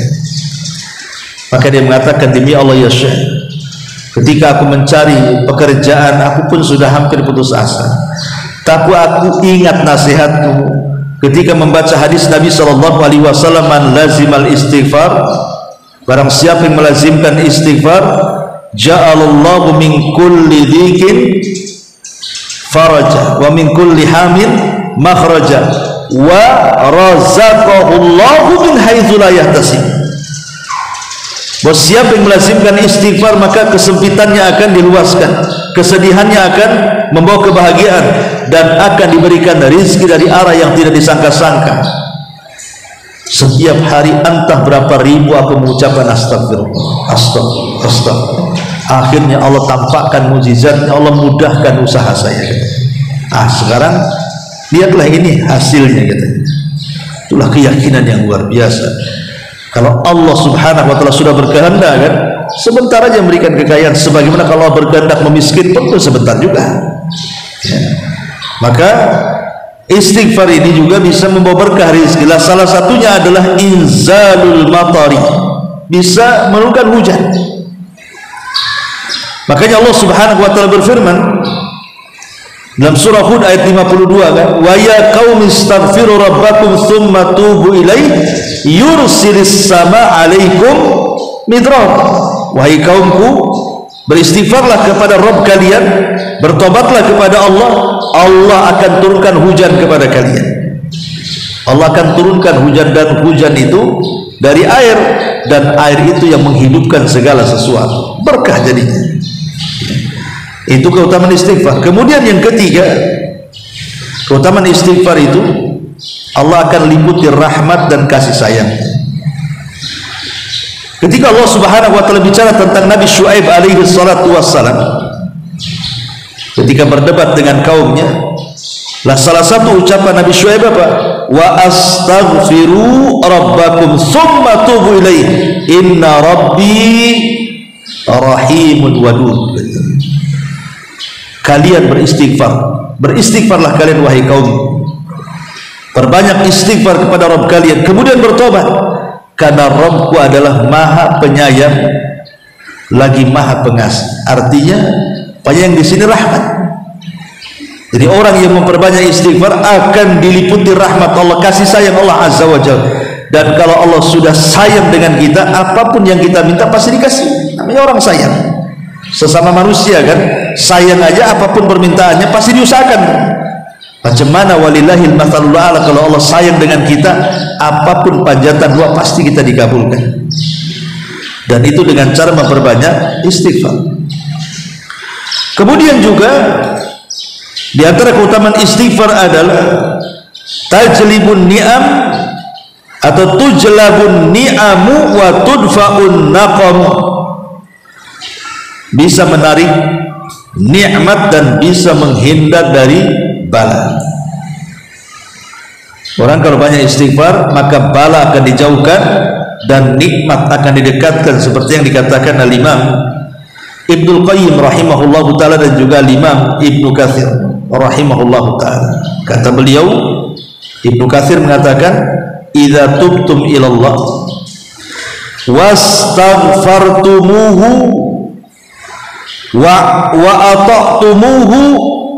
Maka dia mengatakan, demi Allah ya Syekh, ketika aku mencari pekerjaan, aku pun sudah hampir putus asa. Tapi aku ingat nasihatmu ketika membaca hadis Nabi SAW, man lazimal istighfar, barang siapa yang melazimkan istighfar, ja'alallahu min kulli dhikin faraja wa min kulli hamin makhraja wa razaqahullahu min haitsu la yahtasib. Bahwa siapa yang melazimkan istighfar maka kesempitannya akan diluaskan, kesedihannya akan membawa kebahagiaan, dan akan diberikan rezeki dari arah yang tidak disangka-sangka. Setiap hari entah berapa ribu aku mengucapkan astagfirullah, astagfirullah, astagfirullah. Akhirnya Allah tampakkan mukjizatnya, Allah mudahkan usaha saya. Sekarang lihatlah ini hasilnya, itulah keyakinan yang luar biasa. Kalau Allah subhanahu wa ta'ala sudah berkehendak, kan, sebentar aja memberikan kekayaan. Sebagaimana kalau Allah berkehendak memiskinkan pun sebentar juga. Ya. Maka istighfar ini juga bisa membawa berkah rezeki. Salah satunya adalah inzalul matari, bisa menurunkan hujan. Makanya Allah subhanahu wa ta'ala berfirman dalam surah Hud ayat 52, kan, wa ya qaumi istaghfiru rabbakum tsumma tubu ilaihi yursilis sama alaikum midrar. Wahai kaumku, beristighfarlah kepada Rabb kalian, bertobatlah kepada Allah, Allah akan turunkan hujan kepada kalian. Allah akan turunkan hujan, dan hujan itu dari air, dan air itu yang menghidupkan segala sesuatu, berkah jadinya. Itu keutamaan istighfar. Kemudian yang ketiga, keutamaan istighfar itu Allah akan liputi rahmat dan kasih sayang. Ketika Allah subhanahu wa ta'ala bicara tentang Nabi Syuaib alaihi salatu wassalam, ketika berdebat dengan kaumnya, lah salah satu ucapan Nabi Syuaib apa? Wa astaghfiru rabbakum tsumma tubu ilaihi inna rabbi rahimun wadud. Kalian beristighfarlah kalian wahai kaum, perbanyak istighfar kepada Rabb kalian, kemudian bertobat, karena Rabbku adalah maha penyayang lagi maha pengasih. Artinya penyayang di sini rahmat. Jadi orang yang memperbanyak istighfar akan diliputi rahmat Allah, kasih sayang Allah azza wa jalla. Dan kalau Allah sudah sayang dengan kita, apapun yang kita minta pasti dikasih. Namanya orang sayang. Sesama manusia, kan, sayang aja apapun permintaannya pasti diusahakan. Macam mana walillahil mathalul a'la, kalau Allah sayang dengan kita, apapun panjatan doa pasti kita dikabulkan. Dan itu dengan cara memperbanyak istighfar. Kemudian juga di antara keutamaan istighfar adalah tajlibun ni'am atau tujlabun ni'amu wa tudfa'un naqamu, bisa menarik nikmat dan bisa menghindar dari bala. Orang kalau banyak istighfar maka bala akan dijauhkan dan nikmat akan didekatkan, seperti yang dikatakan al-Imam Ibnul Qayyim rahimahullahu ta'ala dan juga al-Imam Ibnu Katsir rahimahullahu ta'ala. Kata beliau, Ibnu Katsir mengatakan, idza tubtum ilallah wastaghfartumuhu wa ata'tumuhu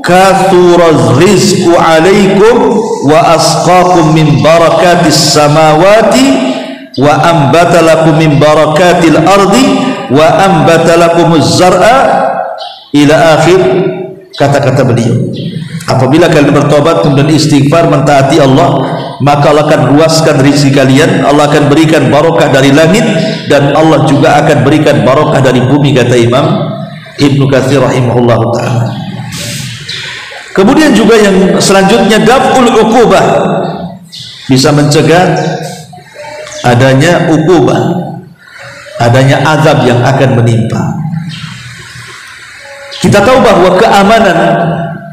kathuraz rizqu alaikum wa asqakum min barakatis samawati wa ambatalakum min barakatil ardi wa ambatalakumuz zar'a ila akhir kata-kata beliau. Apabila kalian bertobat kemudian istighfar mentaati Allah, maka Allah akan luaskan rezeki kalian, Allah akan berikan barokah dari langit, dan Allah juga akan berikan barokah dari bumi, kata Imam Ibnu Katsir rahimahullah ta'ala. Kemudian juga yang selanjutnya daf'ul uqubah, bisa mencegah adanya uqubah, adanya azab yang akan menimpa. Kita tahu bahwa keamanan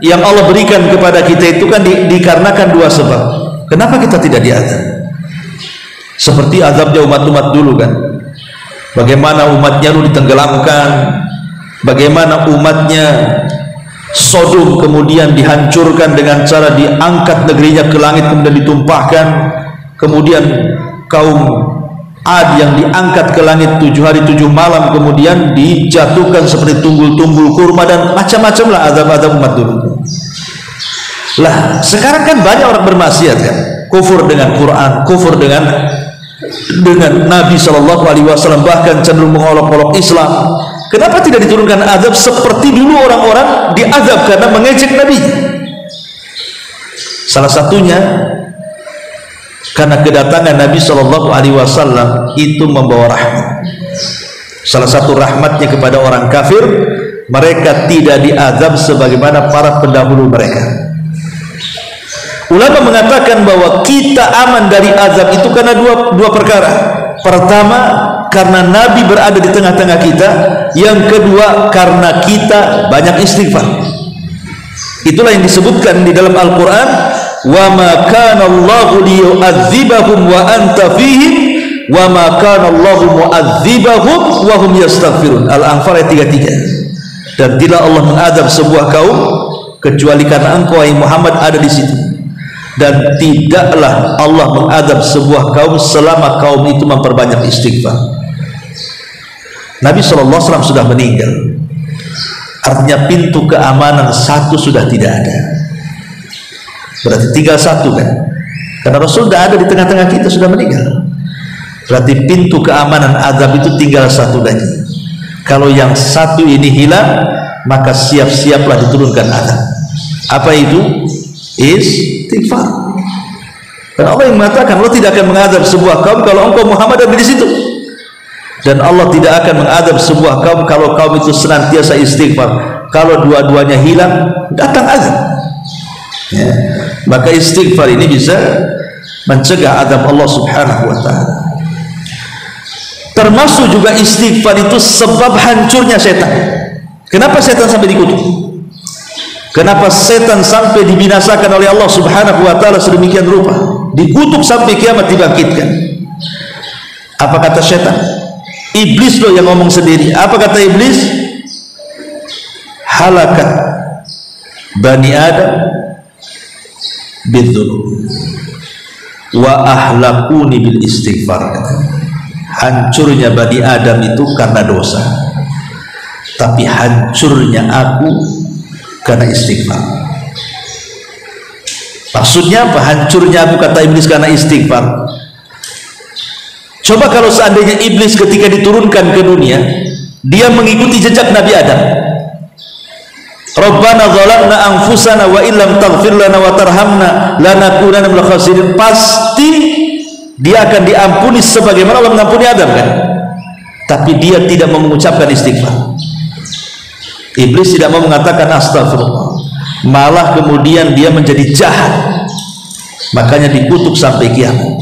yang Allah berikan kepada kita itu kan dikarenakan dua sebab. Kenapa kita tidak diazab? Seperti azabnya umat-umat dulu, kan, bagaimana umatnya dulu ditenggelamkan, bagaimana umatnya Sodom kemudian dihancurkan dengan cara diangkat negerinya ke langit kemudian ditumpahkan, kemudian kaum Ad yang diangkat ke langit 7 hari 7 malam kemudian dijatuhkan seperti tunggul-tunggul kurma, dan macam-macam lah azab-azab umat dulu. Lah sekarang kan banyak orang bermaksiat, kan, kufur dengan Quran, kufur dengan Nabi SAW, bahkan cenderung mengolok-olok Islam. Kenapa tidak diturunkan azab seperti dulu orang-orang diazab karena mengejek Nabi? Salah satunya karena kedatangan Nabi Shallallahu Alaihi Wasallam itu membawa rahmat. Salah satu rahmatnya kepada orang kafir, mereka tidak diazab sebagaimana para pendahulu mereka. Ulama mengatakan bahwa kita aman dari azab itu karena dua perkara. Pertama, karena Nabi berada di tengah-tengah kita. Yang kedua, karena kita banyak istighfar. Itulah yang disebutkan di dalam Al-Quran, wa ma kana Allahu liyu'adzibahum wa anta fihim wa ma kana Allahu mu'adzibahum wa hum yastaghfirun. Al-Anfal ayat 33. Dan tidak Allah mengadab sebuah kaum kecuali karena engkau wahai Muhammad ada di situ. Dan tidaklah Allah mengadab sebuah kaum selama kaum itu memperbanyak istighfar. Nabi SAW sudah meninggal, artinya pintu keamanan satu sudah tidak ada, berarti tinggal satu kan, karena Rasul sudah ada di tengah-tengah kita, sudah meninggal, berarti pintu keamanan azab itu tinggal satu lagi. Kalau yang satu ini hilang, maka siap-siaplah diturunkan azab. Apa itu? Istighfar. Dan Allah yang mengatakan Allah tidak akan mengadab sebuah kaum kalau engkau Muhammad ada di situ, dan Allah tidak akan mengadab sebuah kaum kalau kaum itu senantiasa istighfar. Kalau dua-duanya hilang, datang azab ya. Maka istighfar ini bisa mencegah azab Allah Subhanahu wa ta'ala. Termasuk juga istighfar itu sebab hancurnya setan. Kenapa setan sampai dikutuk? Kenapa setan sampai dibinasakan oleh Allah Subhanahu wa ta'ala sedemikian rupa? Dikutuk sampai kiamat dibangkitkan. Apa kata setan? Iblis loh yang ngomong sendiri. Apa kata iblis? Halakat Bani Adam bidzulum wa ahlakuni bil istighfar. Hancurnya Bani Adam itu karena dosa, tapi hancurnya aku karena istighfar. Maksudnya apa? Hancurnya aku, kata iblis, karena istighfar. Coba kalau seandainya iblis ketika diturunkan ke dunia, dia mengikuti jejak Nabi Adam. Rabbana zalamna anfusana wa illam taghfir lana wa tarhamna lanakunanna minal khasirin. Pasti dia akan diampuni sebagaimana Allah mengampuni Adam kan? Tapi dia tidak mau mengucapkan istighfar. Iblis tidak mau mengatakan astagfirullah, malah kemudian dia menjadi jahat, makanya dikutuk sampai kiamat.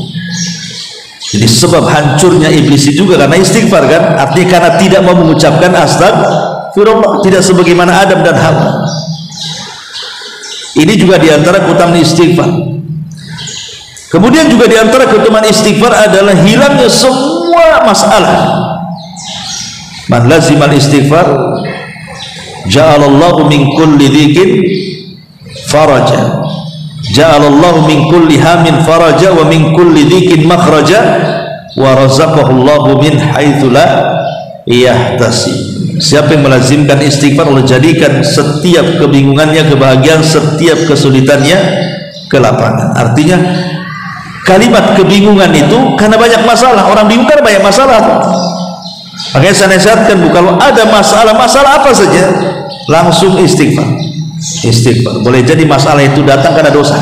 Jadi sebab hancurnya iblis itu juga karena istighfar kan, artinya karena tidak mau mengucapkan astagfirullah, tidak sebagaimana Adam dan Hawa. Ini juga diantara keutamaan istighfar. Kemudian juga diantara keutamaan istighfar adalah hilangnya semua masalah. Man lazimal istighfar ja'alallahu min kulli dhikin faraja, ja'alallahu min kulli hamin faraja wa min kulli dhikin makhraja wa razaqahullahu min haitsu la yahtasib. Siapa yang melazimkan istighfar, Allah jadikan setiap kebingungannya kebahagiaan, setiap kesulitannya kelapangan. Artinya kalimat kebingungan itu karena banyak masalah. Orang bingung karena banyak masalah. Makanya saya nasihatkan, kalau ada masalah apa saja, langsung istighfar. Istighfar. Boleh jadi masalah itu datang karena dosa.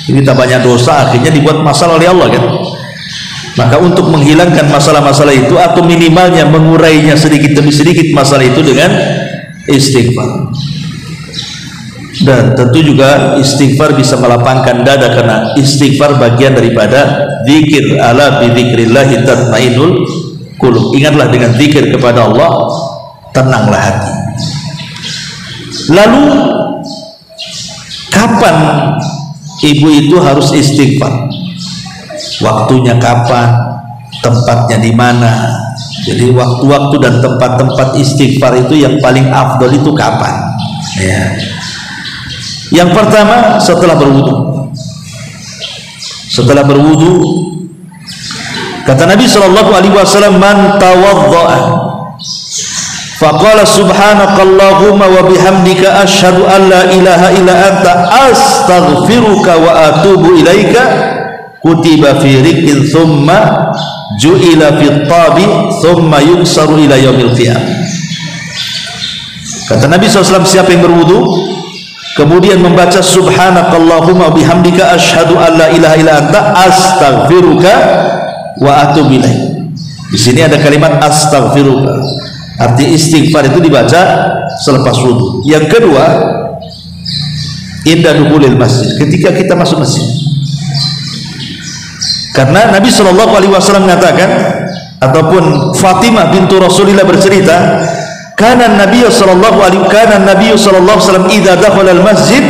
Kita banyak dosa, akhirnya dibuat masalah oleh Allah kan. Maka untuk menghilangkan masalah-masalah itu, atau minimalnya mengurainya sedikit demi sedikit masalah itu dengan istighfar. Dan tentu juga istighfar bisa melapangkan dada, karena istighfar bagian daripada zikir. Ala bi dzikrillahi tatmainnul qulub. Ingatlah dengan zikir kepada Allah tenanglah hati. Lalu kapan ibu itu harus istighfar? Waktunya kapan? Tempatnya di mana? Jadi waktu-waktu dan tempat-tempat istighfar itu yang paling afdol itu kapan? Ya. Yang pertama setelah berwudu. Setelah berwudu, kata Nabi SAW, man tawadda'a faqala subhanakallahumma wa bihamdika asyhadu an la ilaha illa anta astaghfiruka wa atubu ilaika, kutiba fi rikin thumma ju'ila fi tabi thumma yuksaru ila yaumil qiyamah. Kata Nabi SAW, siapa yang berwudu kemudian membaca subhanakallahumma bihamdika asyhadu an la ilaha illa anta astaghfiruka wa atubu ilaik. Di sini ada kalimat astaghfiruka. Arti istighfar itu dibaca selepas wudu. Yang kedua, inda dukhulil masjid, ketika kita masuk masjid. Karena Nabi SAW mengatakan, ataupun Fatimah bintu Rasulillah bercerita, kana Nabi sallallahu alaihi wasallam idza dakhala al-masjid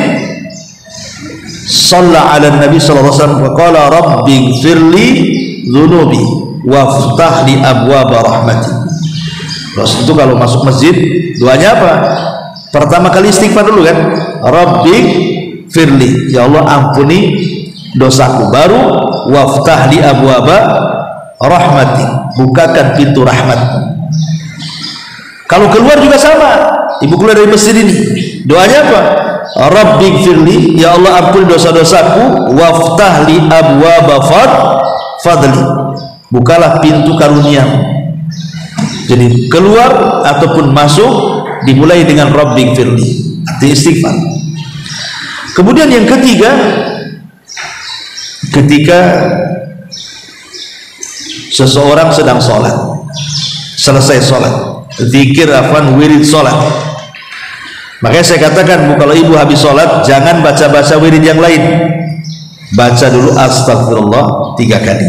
shalla 'ala Nabi sallallahu alaihi wasallam wa qala rabbi ighfirli dhunubi waftah li abwaab rahmati. Rasul itu kalau masuk masjid doanya apa? Pertama kali istighfar dulu kan, rabbi firli, ya Allah ampuni dosaku, baru waftah li abwaab rahmati, bukakan pintu rahmatmu. Kalau keluar juga sama, ibu keluar dari masjid ini, doanya apa? Rabbighfirli, ya Allah ampuni dosa-dosaku, waftah li abwaaba fadli, bukalah pintu karuniamu. Jadi keluar ataupun masuk dimulai dengan Rabbighfirli, arti istighfar. Kemudian yang ketiga, ketika seseorang sedang sholat, selesai sholat, zikir wirid sholat, makanya saya katakan, kalau ibu habis sholat jangan baca-baca wirid yang lain, baca dulu astagfirullah 3 kali,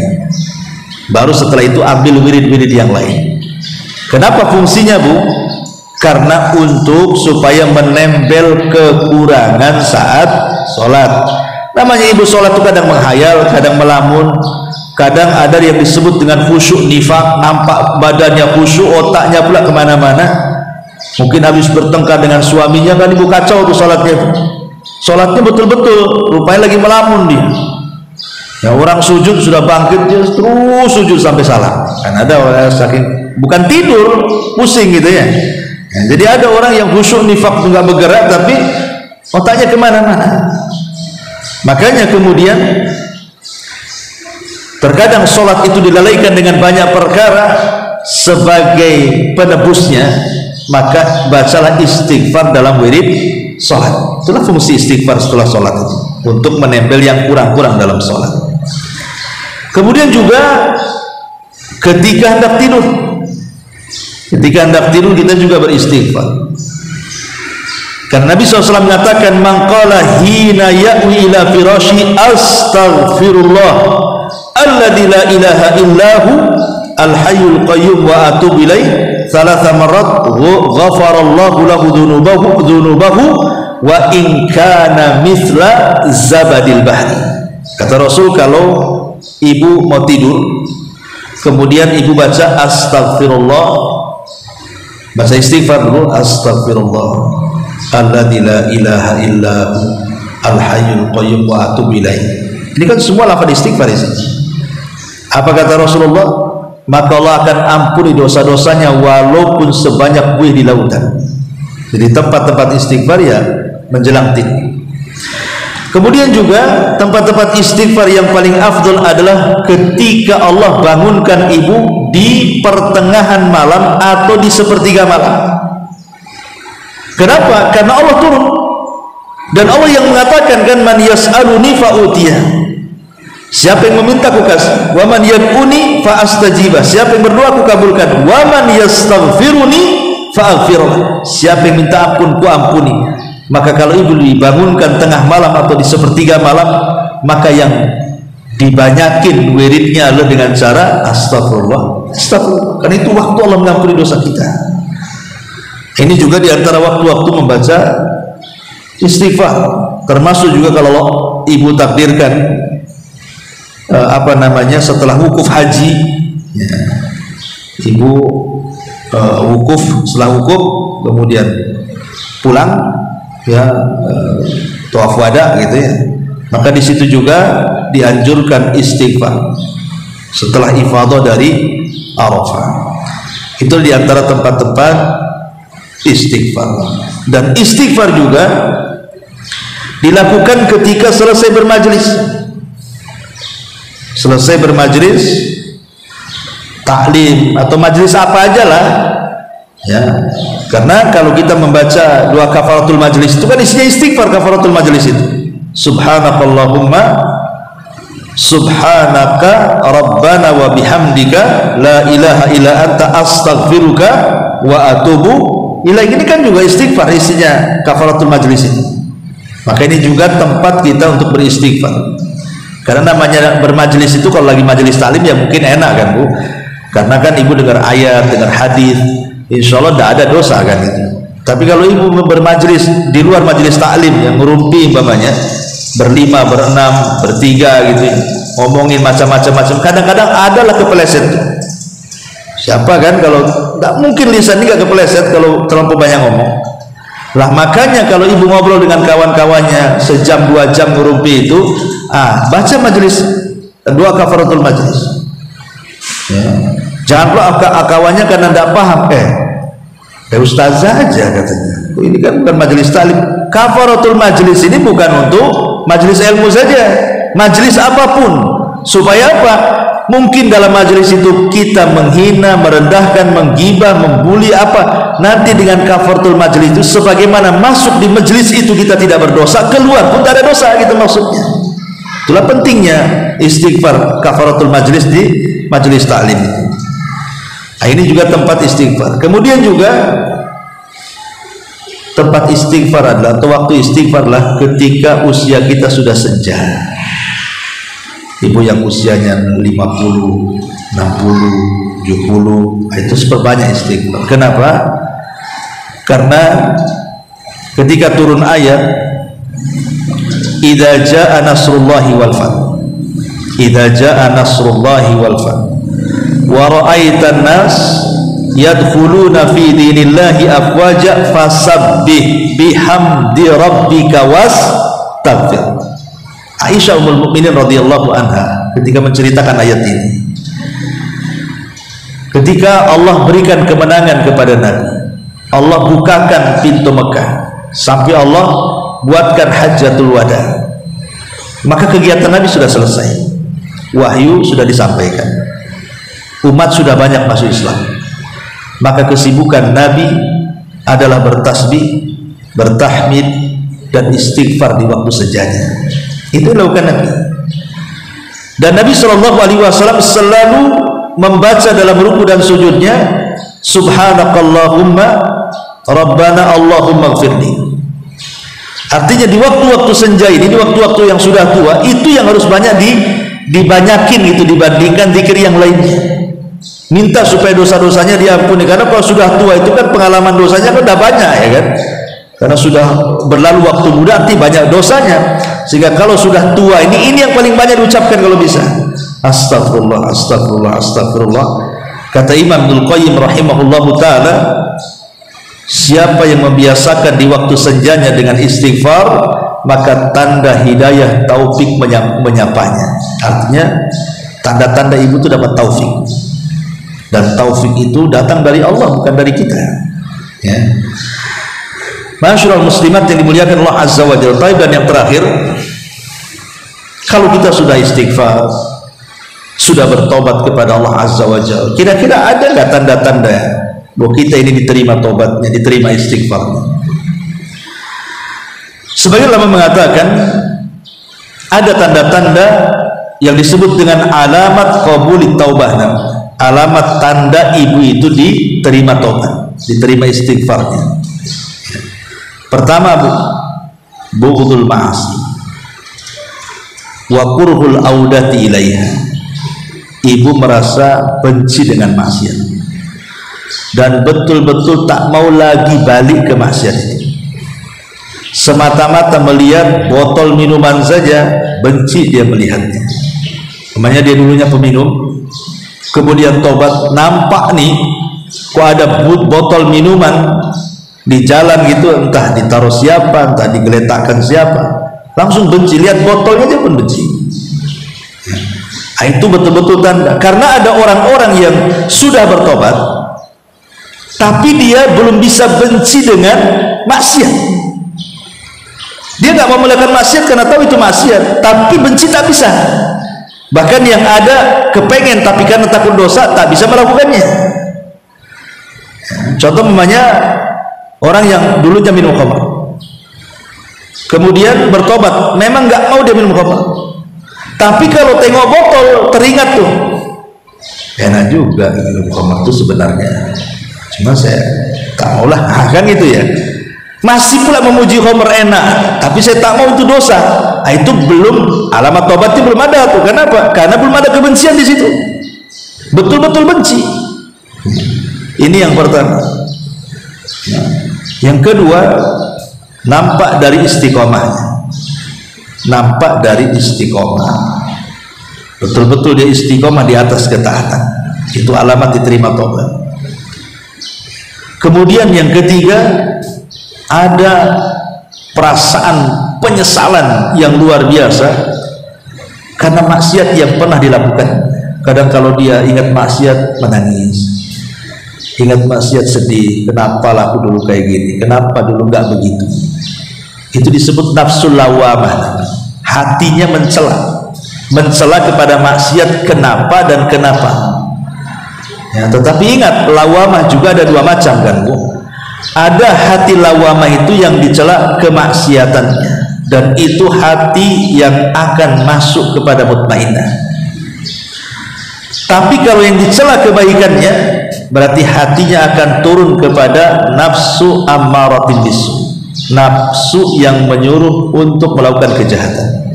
baru setelah itu ambil wirid-wirid yang lain. Kenapa fungsinya Bu? Karena untuk supaya menempel kekurangan saat sholat. Namanya ibu sholat itu kadang menghayal, kadang melamun, kadang ada yang disebut dengan khusyuk nifak, nampak badannya khusyuk, otaknya pula kemana-mana. Mungkin habis bertengkar dengan suaminya kan ibu kacau tuh sholatnya. Sholatnya betul-betul, rupanya lagi melamun dia. Ya, orang sujud sudah bangkit dia terus sujud sampai salam. Kan ada orang saking bukan tidur, pusing gitu ya. Ya, jadi ada orang yang khusyuk nifak nggak bergerak tapi otaknya kemana-mana. Makanya kemudian terkadang sholat itu dilalaikan dengan banyak perkara, sebagai penebusnya maka bacalah istighfar dalam wirid sholat. Itulah fungsi istighfar setelah sholat itu, untuk menempel yang kurang-kurang dalam sholat. Kemudian juga ketika hendak tidur, kita juga beristighfar. Karena Nabi SAW mengatakan, man qala hina ya'wi ila firashi astaghfirullah alladzi la ilaha illahu al-hayyul qayyum wa atubu ilaih 3 marrat ghafarallahu lahu dzunubahu wa in kana mithla zabadil bahri. Kata Rasul, kalau ibu mau tidur kemudian ibu baca astagfirullah, baca istighfar dulu, astagfirullah alladzi la ilaha illahu al-hayyul qayyum wa atubu ilaih. Ini kan semua lafaz istighfar ini. Apa kata Rasulullah? Maka Allah akan ampuni dosa-dosanya walaupun sebanyak buih di lautan. Jadi tempat-tempat istighfar ya menjelang tidur. Kemudian juga tempat-tempat istighfar yang paling afdal adalah ketika Allah bangunkan ibu di pertengahan malam atau di sepertiga malam. Kenapa? Karena Allah turun, dan Allah yang mengatakan kan, man yas'aluni fa'utiyah, siapa yang meminta aku kasih, wa man yad'uni fa'astajibah, siapa yang berdoa aku kabulkan, wa man yastaghfiruni fa'aghfirlah, siapa yang minta ampun ku ampuni. Maka kalau ibu dibangunkan tengah malam atau di sepertiga malam, maka yang dibanyakin wiridnya adalah dengan cara astagfirullah, astagfirullah. Karena itu waktu Allah mengampuni dosa kita. Ini juga diantara waktu-waktu membaca istighfar. Termasuk juga kalau ibu takdirkan setelah wukuf haji, ya, ibu wukuf, setelah wukuf kemudian pulang, ya, tawaf wada gitu ya, maka di situ juga dianjurkan istighfar setelah ifadah dari Arafah. Itu diantara tempat-tempat istighfar. Dan istighfar juga dilakukan ketika selesai bermajlis. Selesai bermajlis taklim atau majlis apa aja lah, Ya, karena kalau kita membaca doa kafaratul majlis itu kan isinya istighfar. Kafaratul majlis itu subhanakallahumma subhanaka rabbana wa bihamdika la ilaha illa anta astaghfiruka wa atubu ilaik. Ini kan juga istighfar isinya kafaratul majlis itu. Maka ini juga tempat kita untuk beristighfar. Karena namanya bermajlis itu kalau lagi majelis taklim ya mungkin enak kan Bu, karena kan ibu dengar ayat, dengar hadis, insya Allah tidak ada dosa kan itu. Tapi kalau ibu bermajlis di luar majelis taklim yang ngerumpi umpamanya berlima, berenam, bertiga gitu, ngomongin macam-macam, kadang-kadang adalah kepeleset. Siapa kan kalau tidak mungkin lisan ini gak kepeleset kalau terlalu banyak ngomong lah. Makanya kalau ibu ngobrol dengan kawan-kawannya sejam 2 jam ngerumpi itu, baca majelis doa kafaratul majlis ya. Jangan pula kawannya karena tidak paham, ustazah aja katanya, ini kan bukan majelis taklim. Kafaratul majlis ini bukan untuk majelis ilmu saja, majelis apapun. Supaya apa? Mungkin dalam majelis itu kita menghina, merendahkan, menggibah, membuli apa. Nanti dengan kafaratul majlis itu sebagaimana masuk di majelis itu kita tidak berdosa, keluar pun tak ada dosa gitu maksudnya. Itulah pentingnya istighfar kafaratul majlis di majelis taklim itu. Ini juga tempat istighfar. Kemudian juga tempat istighfar adalah atau waktu istighfar lah ketika usia kita sudah senja. Ibu yang usianya 50, 60, 70 itu seperbanyak istighfar. Kenapa? Karena ketika turun ayat idza jaa nasrullahi wal fath, idza jaa nasrullahi wal fath wa ra'aitan nas yadkhuluna fi dinillahi afwaja fasabbih bihamdi rabbika wastaghfir. Aisyah ummul mukminin radhiyallahu anha ketika menceritakan ayat ini, ketika Allah berikan kemenangan kepada Nabi, Allah bukakan pintu Mekah sampai Allah buatkan hajjatul wada, maka kegiatan Nabi sudah selesai, wahyu sudah disampaikan, umat sudah banyak masuk Islam. Maka kesibukan Nabi adalah bertasbih, bertahmid dan istighfar di waktu sejanya. Itu dilakukan Nabi. Dan Nabi SAW selalu membaca dalam ruku dan sujudnya subhanakallahumma rabbana allahumma gfirli. Artinya di waktu-waktu senja ini, di waktu-waktu yang sudah tua, itu yang harus banyak dibanyakin itu dibandingkan zikir yang lainnya. Minta supaya dosa-dosanya diampuni, karena kalau sudah tua itu kan pengalaman dosanya kan udah banyak ya kan, karena sudah berlalu waktu muda arti banyak dosanya, sehingga kalau sudah tua ini yang paling banyak diucapkan kalau bisa astagfirullah, astagfirullah, astagfirullah. Kata Imam Ibnul Qayyim rahimahullahu ta'ala, siapa yang membiasakan di waktu senjanya dengan istighfar, maka tanda hidayah taufik menyapanya. Artinya tanda-tanda ibu itu dapat taufik, dan taufik itu datang dari Allah bukan dari kita ya. Masyaallah muslimat yang dimuliakan Allah Azza wa Jalla. Dan yang terakhir, kalau kita sudah istighfar, sudah bertobat kepada Allah Azza wa Jalla, kira-kira ada nggak tanda-tanda bahwa kita ini diterima tobatnya, diterima istighfarnya? Sebagian ulama mengatakan ada tanda-tanda yang disebut dengan alamat qabulit taubah. Alamat tanda ibu itu diterima tobat, diterima istighfarnya. Pertama, bughdul ma'asi wa kurhul audati ilaiha. Ibu merasa benci dengan maksiat dan betul-betul tak mau lagi balik ke maksiat itu. Semata-mata melihat botol minuman saja benci dia melihatnya. Namanya dia dulunya peminum, kemudian tobat, nampak nih kok ada botol minuman di jalan gitu, entah ditaruh siapa, entah digeletakkan siapa, langsung benci, lihat botolnya aja pun benci. Itu betul-betul tanda. Karena ada orang-orang yang sudah bertobat tapi dia belum bisa benci dengan maksiat. Dia nggak mau melakukan maksiat karena tahu itu maksiat, tapi benci tak bisa. Bahkan yang ada kepengen tapi karena takut dosa tak bisa melakukannya Contoh namanya orang yang dulunya minum khamr, kemudian bertobat, memang nggak mau dia minum khamr, tapi kalau tengok botol teringat tuh, enak juga minum khamr itu sebenarnya, cuma saya tak mau lah, kan gitu ya. Masih pula memuji khamr enak, tapi saya tak mau, itu dosa. Itu belum, alamat tobatnya belum ada tuh. Kenapa? Karena belum ada kebencian di situ, betul-betul benci. Ini yang pertama. Yang kedua, nampak dari istiqomahnya, nampak dari istiqomah, betul-betul dia istiqomah di atas ketaatan, itu alamat diterima tobat. Kemudian yang ketiga, ada perasaan penyesalan yang luar biasa karena maksiat yang pernah dilakukan. Kadang kalau dia ingat maksiat menangis, ingat maksiat sedih, kenapa aku dulu kayak gini, kenapa dulu nggak begitu. Itu disebut nafsul lawamah, hatinya mencela kepada maksiat, kenapa dan kenapa ya. Tetapi ingat, lawamah juga ada dua macam kan Bu. Ada hati lawamah itu yang dicela kemaksiatannya, dan itu hati yang akan masuk kepada mutmainnah. Tapi kalau yang dicela kebaikannya, berarti hatinya akan turun kepada nafsu ammaratin bisu, nafsu yang menyuruh untuk melakukan kejahatan.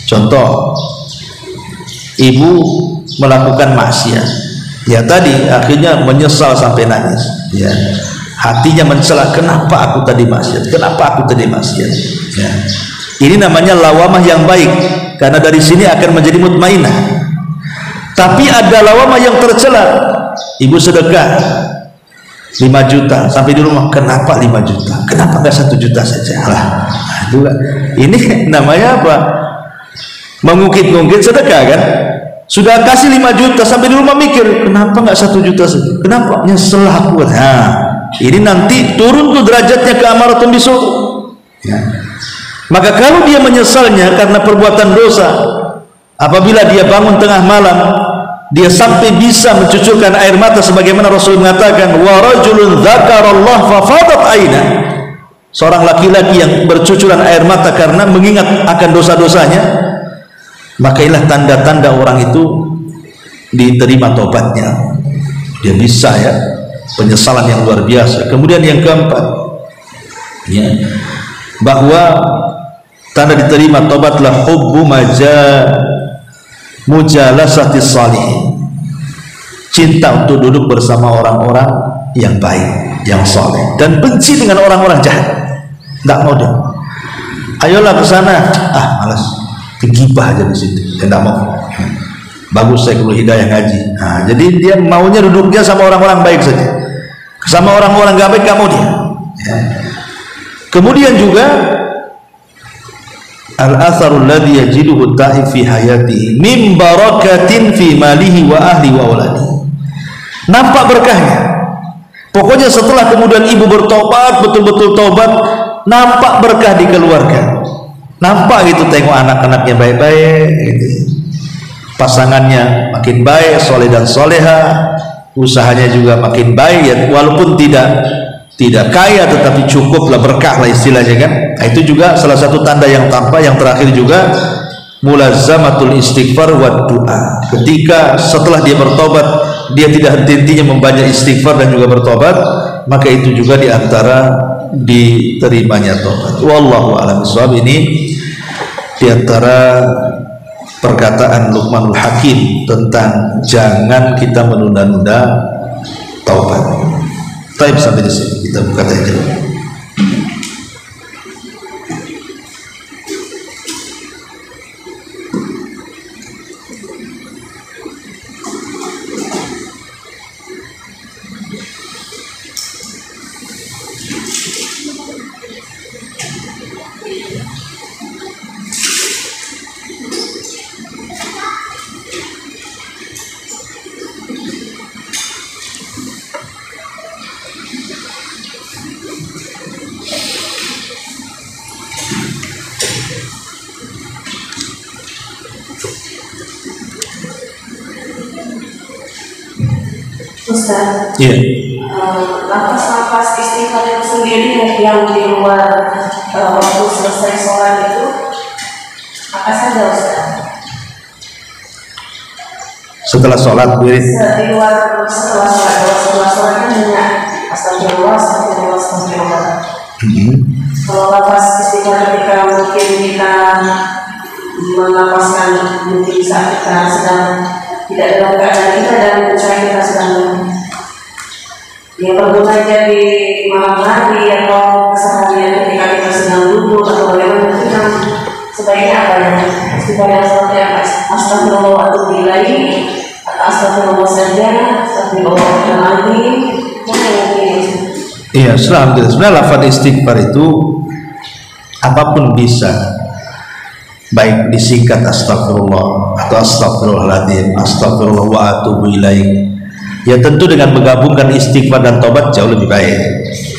Contoh, ibu melakukan maksiat, ya tadi akhirnya menyesal sampai nangis, ya hatinya mencela, kenapa aku tadi maksiat, kenapa aku tadi maksiat ya. Ini namanya lawamah yang baik, karena dari sini akan menjadi mutmainnah. Tapi ada lawamah yang tercela, ibu sedekah 5 juta sampai di rumah, kenapa 5 juta, kenapa nggak 1 juta saja lah. Ini namanya apa? Mengungkit-ungkit sedekah kan. Sudah kasih 5 juta sampai di rumah mikir, kenapa nggak 1 juta saja, kenapa, nyesel aku. Nah, ini nanti turun tuh derajatnya ke amaratun bisu ya. Maka kalau dia menyesalnya karena perbuatan dosa, apabila dia bangun tengah malam, dia sampai bisa mencucurkan air mata, sebagaimana Rasul mengatakan, wa rajulun dzakarallah fa fadat aina, seorang laki-laki yang bercucuran air mata karena mengingat akan dosa-dosanya, maka inilah tanda-tanda orang itu diterima tobatnya. Dia bisa ya, penyesalan yang luar biasa. Kemudian yang keempat ya, bahwa tanda diterima tobatlah hubbu mujalasatis salihin, cinta untuk duduk bersama orang-orang yang baik, yang soleh, dan benci dengan orang-orang jahat. Tidak mau dia, ayolah ke sana, malas, digibah aja di situ, dia tidak mau. Bagus saya perlu hidayah ngaji. Nah, jadi dia maunya duduknya sama orang-orang baik saja, sama orang-orang gak baik gak mau dia ya. Kemudian juga al-atharul ladzi yajiduhu ta'if fi hayatihi min barakatin fi malihi wa ahli wa auladihi. Nampak berkahnya. Pokoknya setelah kemudian ibu bertobat, betul-betul tobat, nampak berkah di keluarga. Nampak gitu, tengok anak-anaknya baik-baik gitu. Pasangannya makin baik, soleh dan soleha, usahanya juga makin baik ya, walaupun tidak kaya tetapi cukuplah, berkah lah istilahnya kan. Nah, itu juga salah satu tanda yang tampak. Yang terakhir juga mulazamatul istighfar wa du'a. Ketika setelah dia bertobat, dia tidak henti-hentinya membanyak istighfar dan juga bertobat, maka itu juga diantara diterimanya tobat. Wallahu a'lam bishawab. Ini diantara perkataan Luqmanul Hakim tentang jangan kita menunda-nunda taubat. Baik, sampai di sini kita buka saja. Ustaz. Iya. Nafas istighfar itu sendiri yang di luar waktu selesai sholat itu apa saja Ustaz? Setelah sholat wirid. Di luar setelah sholat kan hanya astagfirullah, astagfirullah, astagfirullah. Kalau nafas istighfar ketika mungkin kita menapaskan, mungkin saat kita sedang tidak dalam keadaan kita dan usaha kita sedang berguna jadi malam hari atau keseharian ketika kita sedang duduk atau bagaimana, kita sebaiknya apa ya? Istighfar yang seperti apa? Astagfirullah wa atubu ilaih, atau astagfirullah saja, astagfirullahaladzim, mungkin. Iya, sebenarnya lafaz istighfar itu apapun bisa, baik disingkat astagfirullah atau astagfirullahaladzim, astagfirullah wa atubu ilaih. Ya tentu dengan menggabungkan istighfar dan taubat jauh lebih baik,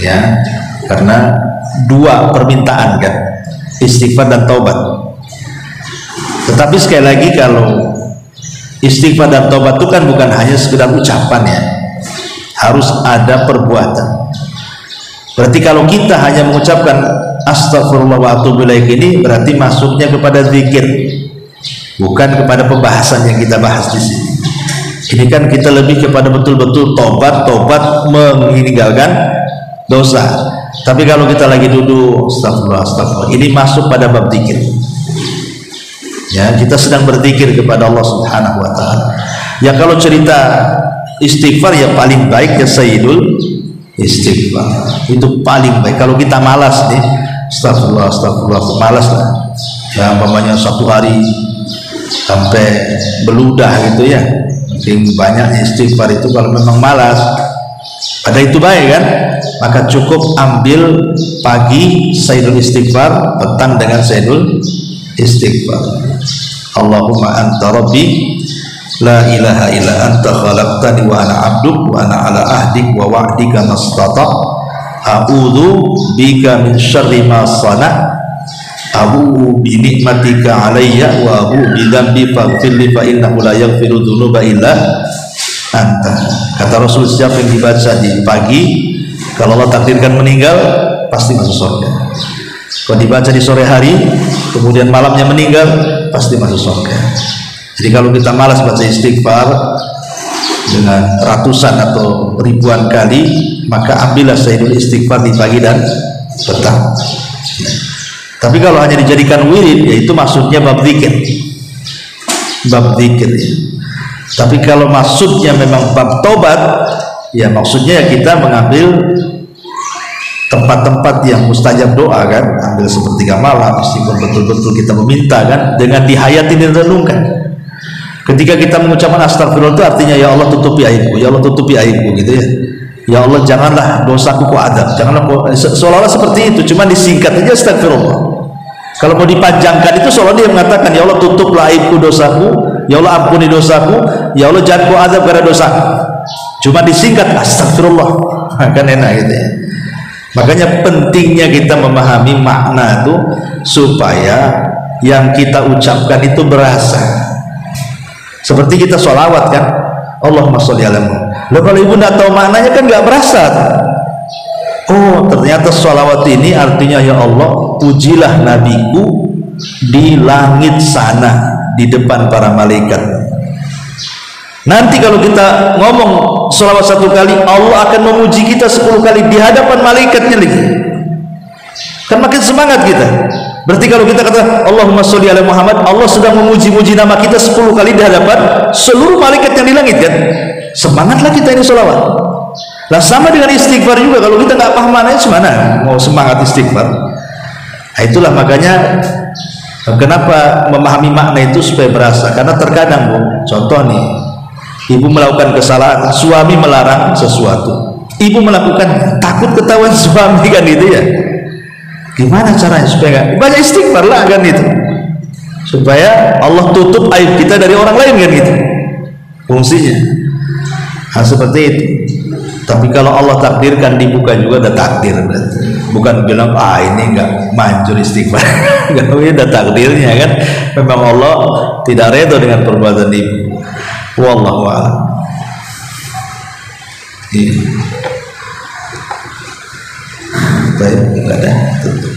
ya, karena dua permintaan kan, istighfar dan taubat. Tetapi sekali lagi, kalau istighfar dan taubat itu kan bukan hanya sekedar ucapan ya, harus ada perbuatan. Berarti kalau kita hanya mengucapkan astagfirullah wa atubu ilaih ini berarti masuknya kepada zikir, bukan kepada pembahasan yang kita bahas di sini. Ini kan kita lebih kepada betul-betul tobat meninggalkan dosa. Tapi kalau kita lagi duduk astagfirullah, ini masuk pada bab zikir. Ya, kita sedang berzikir kepada Allah Subhanahu wa taala. Ya kalau cerita istighfar ya paling baik ya sayyidul istighfar. Itu paling baik. Kalau kita malas nih, astagfirullah, malas lah. Ya umpamanya satu hari sampai beludah gitu ya. Mungkin banyak istighfar itu kalau memang malas. Pada itu baik kan, maka cukup ambil pagi sayyidul istighfar, petang dengan sayyidul istighfar. Allahumma anta rabbi la ilaha illa anta khalaqtani wa ana abduk wa ana ala ahdik wa wa'dika mastata a'udzu bika min syarri ma sana abu bi nikmatika alayya wa abu bi dzambi faghfirli fa innahu la yaghfiru dzunuba illa anta. Kata Rasul, siapa yang dibaca di pagi, kalau Allah takdirkan meninggal pasti masuk surga. Kalau dibaca di sore hari kemudian malamnya meninggal pasti masuk surga. Jadi kalau kita malas baca istighfar dengan ratusan atau ribuan kali, maka ambillah sayyidul istighfar di pagi dan petang. Tapi kalau hanya dijadikan wirid, yaitu maksudnya bab zikir, ya. Tapi kalau maksudnya memang bab tobat, ya maksudnya ya kita mengambil tempat-tempat yang mustajab doa kan, ambil sepertiga malam, istighfar betul-betul kita meminta kan, dengan dihayati dan renungkan. Ketika kita mengucapkan astagfirullah itu artinya ya Allah tutupi aibku, ya Allah tutupi aibku gitu ya. Ya Allah janganlah dosaku ku adab, janganlah seolah-olah seperti itu, cuma disingkat aja astagfirullah. Kalau mau dipanjangkan itu seolah dia mengatakan ya Allah tutuplah aibku dosaku, ya Allah ampuni dosaku, ya Allah jangan ku adab karena dosaku. Cuma disingkat astagfirullah, kan enak gitu ya. Makanya pentingnya kita memahami makna itu supaya yang kita ucapkan itu berasa. Seperti kita sholawat kan, Allahumma sholli ala Muhammad. Loh kalau ibu tidak tahu maknanya kan nggak berasa. Oh ternyata sholawat ini artinya ya Allah pujilah nabiku di langit sana di depan para malaikat. Nanti kalau kita ngomong sholawat satu kali, Allah akan memuji kita 10 kali di hadapan malaikatnya lagi. Kan makin semangat kita. Berarti kalau kita kata Allahumma sholli ala Muhammad, Allah sedang memuji-muji nama kita 10 kali di hadapan seluruh malaikat yang di langit kan. Semangatlah kita ini sholawat. Lah sama dengan istighfar juga, kalau kita nggak paham maknanya gimana mau semangat istighfar. Nah, itulah makanya kenapa memahami makna itu supaya berasa. Karena terkadang Bu, contoh nih, ibu melakukan kesalahan, suami melarang sesuatu, ibu melakukan takut ketahuan suami kan itu ya. Gimana caranya supaya nggak banyak istighfar lah kan itu, supaya Allah tutup aib kita dari orang lain kan gitu fungsinya. Nah, seperti itu. Tapi kalau Allah takdirkan dibuka juga udah takdir berarti. Bukan bilang ini enggak manjur istighfar. Enggak, udah takdirnya kan. Memang Allah tidak redha dengan perbuatan ibu. Wallahu a'lam. Iya. Baik, ibadah tutup.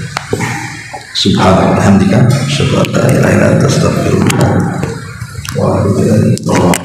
Subhanallah, hamdika, asyhadu an la ilaha illa anta, astaghfirullah wa atubu ilaik.